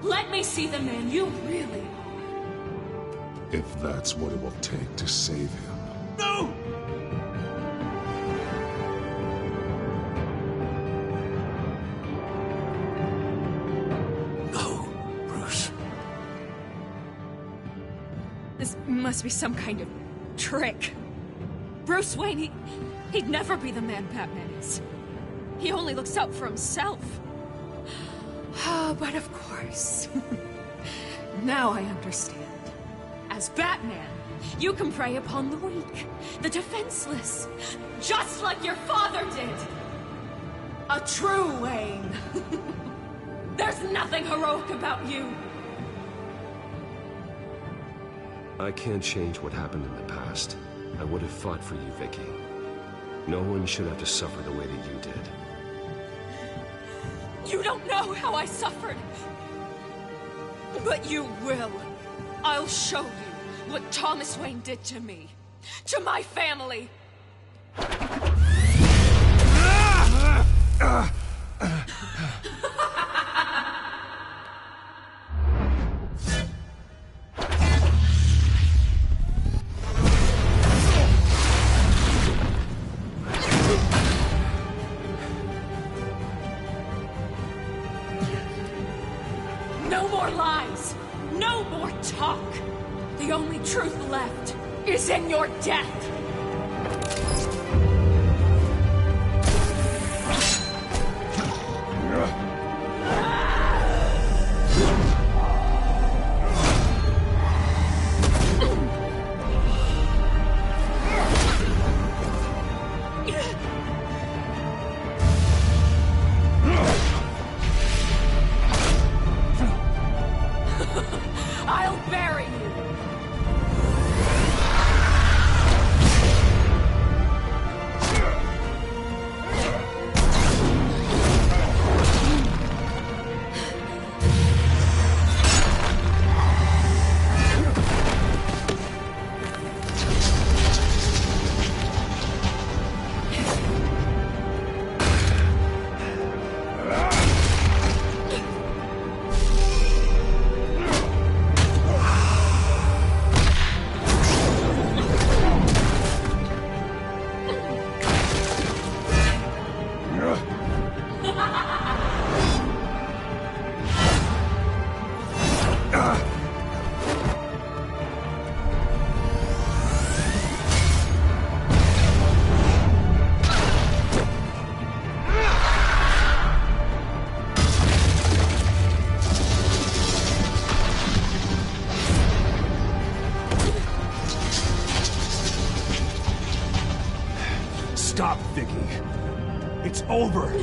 Let me see the man you really are. If that's what it will take to save him. No! No, Bruce. This must be some kind of trick. Bruce Wayne, he'd never be the man Batman is. He only looks out for himself. But of course. Now I understand. As Batman, you can prey upon the weak, the defenseless, just like your father did. A true Wayne. There's nothing heroic about you. I can't change what happened in the past. I would have fought for you, Vicky. No one should have to suffer the way that you did. You don't know how I suffered. But you will. I'll show you what Thomas Wayne did to me. To my family. No more lies! No more talk! The only truth left is in your death! I'll bury you! Stop, Vicky. It's over.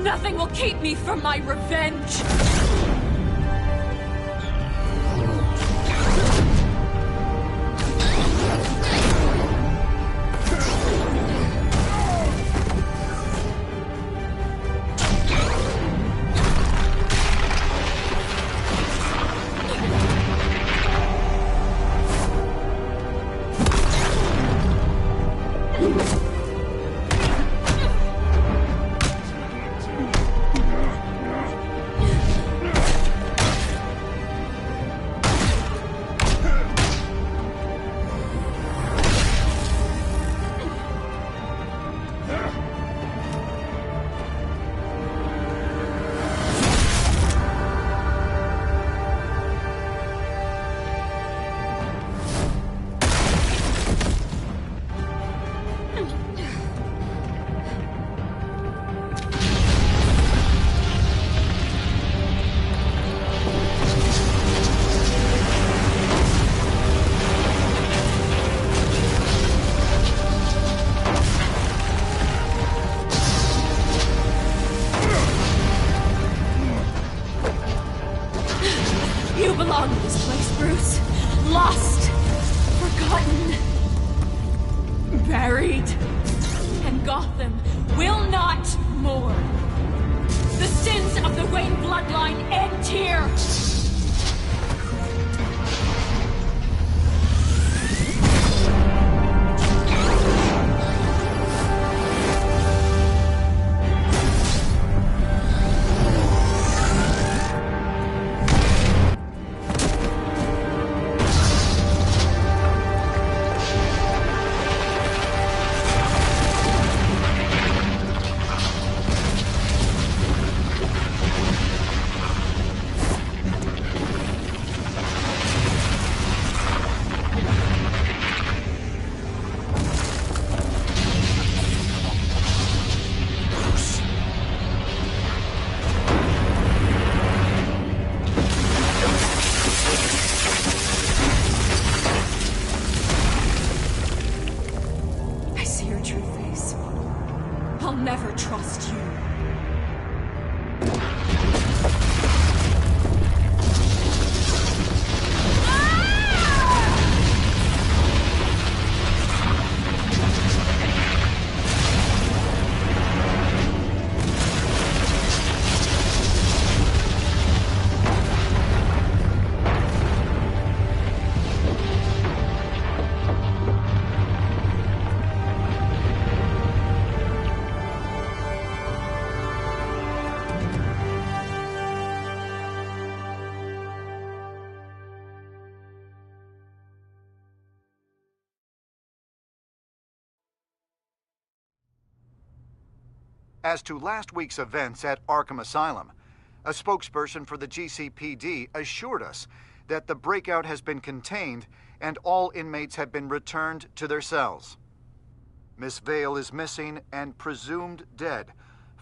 Nothing will keep me from my revenge! Gotham will not mourn. The sins of the Wayne bloodline end here! Never trust you. As to last week's events at Arkham Asylum, a spokesperson for the GCPD assured us that the breakout has been contained and all inmates have been returned to their cells. Miss Vale is missing and presumed dead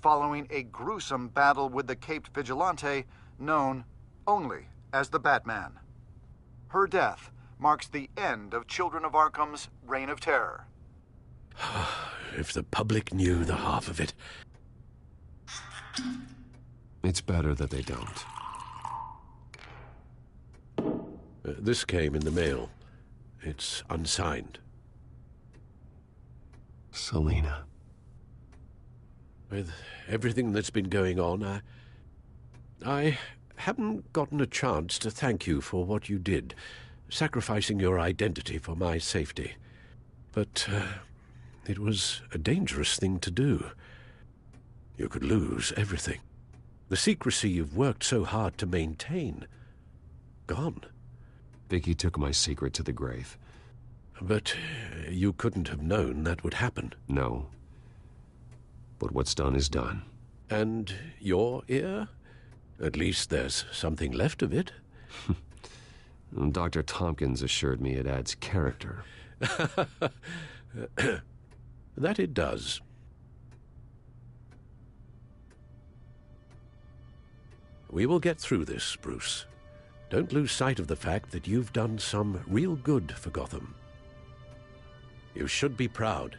following a gruesome battle with the caped vigilante known only as the Batman. Her death marks the end of Children of Arkham's reign of terror. If the public knew the half of it. It's better that they don't. This came in the mail. It's unsigned. Selina. With everything that's been going on, I haven't gotten a chance to thank you for what you did, sacrificing your identity for my safety. But it was a dangerous thing to do. You could lose everything. The secrecy you've worked so hard to maintain. Gone. Vicky took my secret to the grave. But you couldn't have known that would happen. No. But what's done is done. And your ear? At least there's something left of it. Dr. Tompkins assured me it adds character. That it does. We will get through this, Bruce. Don't lose sight of the fact that you've done some real good for Gotham. You should be proud.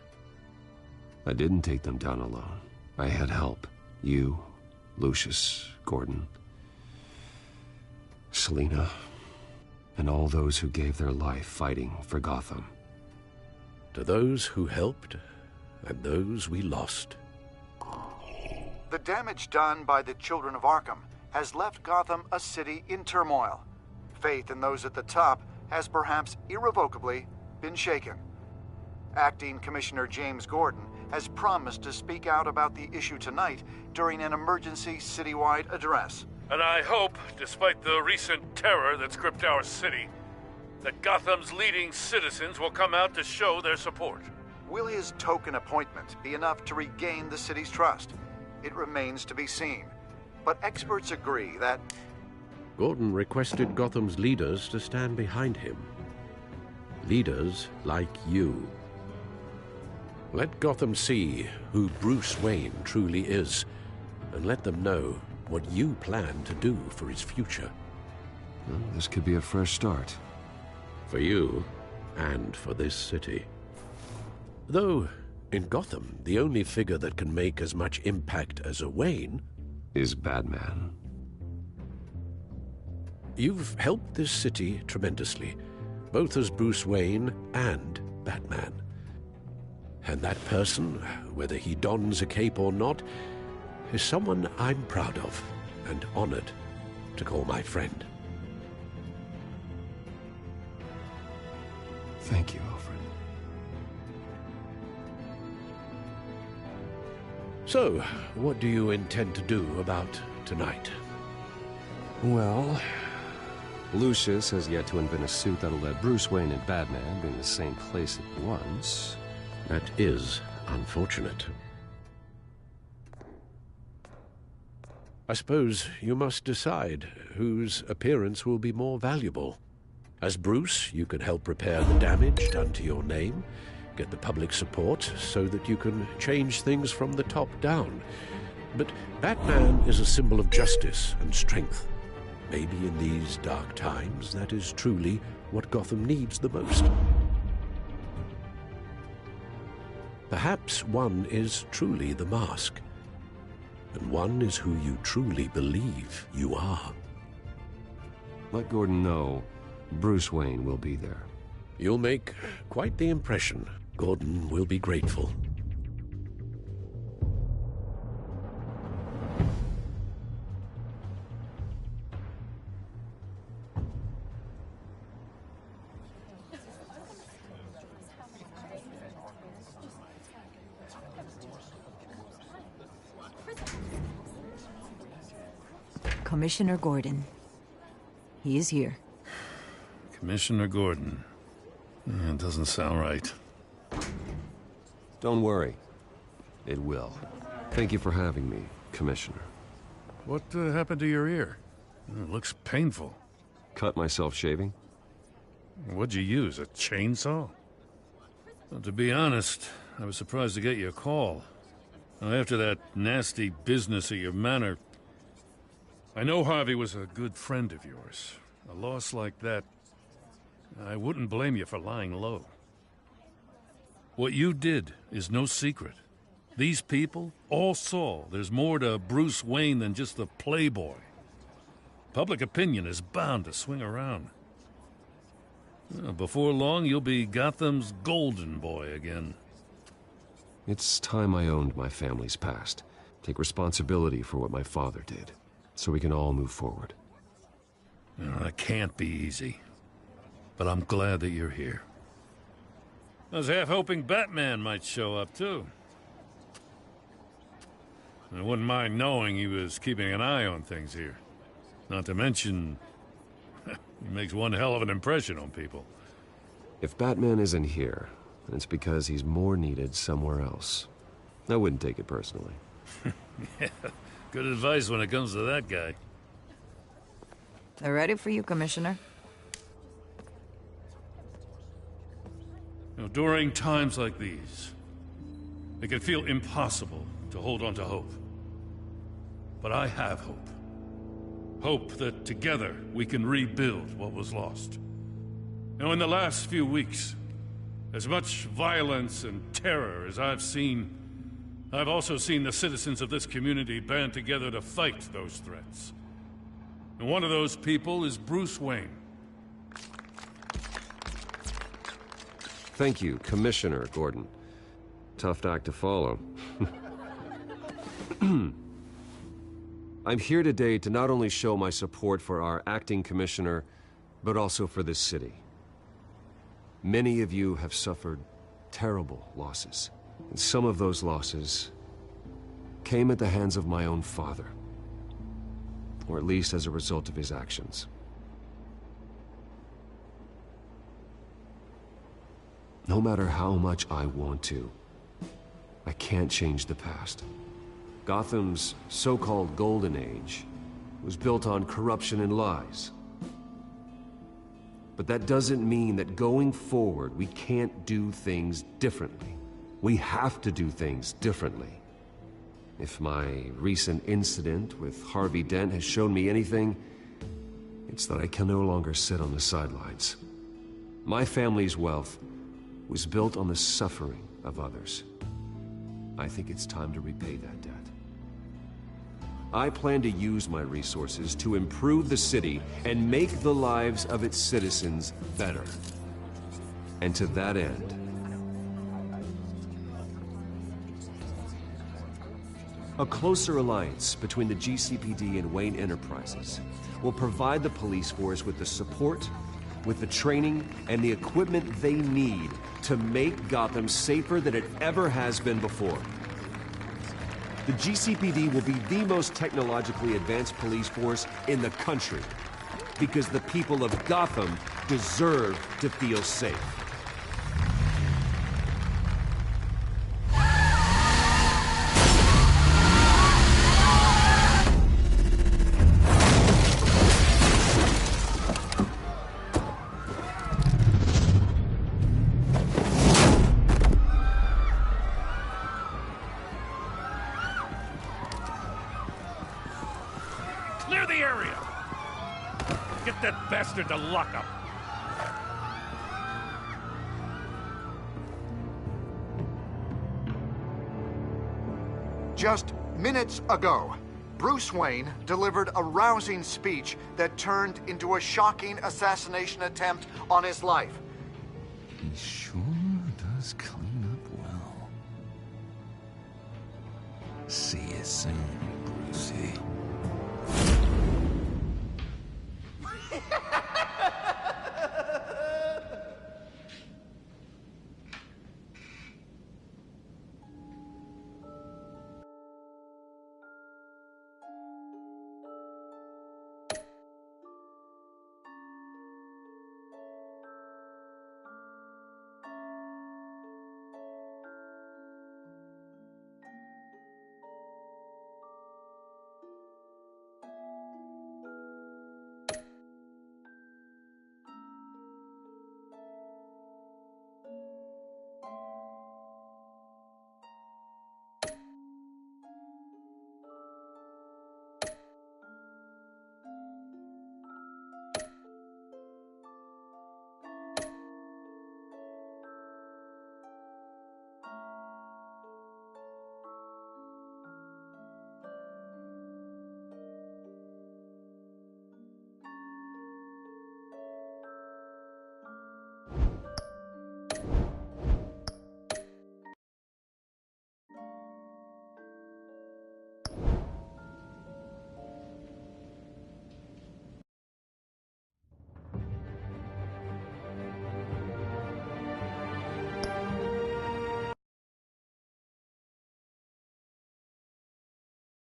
I didn't take them down alone. I had help. You, Lucius, Gordon, Selina, and all those who gave their life fighting for Gotham. To those who helped, and those we lost. The damage done by the Children of Arkham has left Gotham a city in turmoil. Faith in those at the top has perhaps irrevocably been shaken. Acting Commissioner James Gordon has promised to speak out about the issue tonight during an emergency citywide address. And I hope, despite the recent terror that's gripped our city, that Gotham's leading citizens will come out to show their support. Will his token appointment be enough to regain the city's trust? It remains to be seen. But experts agree that Gordon requested Gotham's leaders to stand behind him. Leaders like you. Let Gotham see who Bruce Wayne truly is, and let them know what you plan to do for his future. Well, this could be a fresh start. For you, and for this city. Though, in Gotham, the only figure that can make as much impact as a Wayne is Batman. You've helped this city tremendously, both as Bruce Wayne and Batman. And that person, whether he dons a cape or not, is someone I'm proud of and honored to call my friend. Thank you, Alfred. So, what do you intend to do about tonight? Well, Lucius has yet to invent a suit that'll let Bruce Wayne and Batman be in the same place at once. That is unfortunate. I suppose you must decide whose appearance will be more valuable. As Bruce, you can help repair the damage done to your name, get the public support so that you can change things from the top down. But Batman is a symbol of justice and strength. Maybe in these dark times, that is truly what Gotham needs the most. Perhaps one is truly the mask, and one is who you truly believe you are. Let Gordon know Bruce Wayne will be there. You'll make quite the impression. Gordon will be grateful. Commissioner Gordon. He is here. Commissioner Gordon. It doesn't sound right. Don't worry. It will. Thank you for having me, Commissioner. What happened to your ear? It looks painful. Cut myself shaving? What'd you use, a chainsaw? Well, to be honest, I was surprised to get your call. Now, after that nasty business at your manor, I know Harvey was a good friend of yours. A loss like that, I wouldn't blame you for lying low. What you did is no secret. These people all saw there's more to Bruce Wayne than just the playboy. Public opinion is bound to swing around. Before long, you'll be Gotham's golden boy again. It's time I owned my family's past. Take responsibility for what my father did, so we can all move forward. That can't be easy. But I'm glad that you're here. I was half hoping Batman might show up, too. I wouldn't mind knowing he was keeping an eye on things here. Not to mention, he makes one hell of an impression on people. If Batman isn't here, then it's because he's more needed somewhere else. I wouldn't take it personally. Yeah, good advice when it comes to that guy. They're ready for you, Commissioner. During times like these, it can feel impossible to hold on to hope. But I have hope. Hope that together we can rebuild what was lost. Now, in the last few weeks, as much violence and terror as I've seen, I've also seen the citizens of this community band together to fight those threats. And one of those people is Bruce Wayne. Thank you, Commissioner Gordon. Tough act to follow. I'm here today to not only show my support for our acting commissioner, but also for this city. Many of you have suffered terrible losses, and some of those losses came at the hands of my own father, or at least as a result of his actions. No matter how much I want to, I can't change the past. Gotham's so-called Golden Age was built on corruption and lies. But that doesn't mean that going forward we can't do things differently. We have to do things differently. If my recent incident with Harvey Dent has shown me anything, it's that I can no longer sit on the sidelines. My family's wealth was built on the suffering of others. I think it's time to repay that debt. I plan to use my resources to improve the city and make the lives of its citizens better. And to that end, A closer alliance between the GCPD and Wayne Enterprises will provide the police force with the support, with the training, and the equipment they need to make Gotham safer than it ever has been before. The GCPD will be the most technologically advanced police force in the country, because the people of Gotham deserve to feel safe. Clear the area! Get that bastard to lock up! Just minutes ago, Bruce Wayne delivered a rousing speech that turned into a shocking assassination attempt on his life. He sure does clean up well. See you soon, Brucey.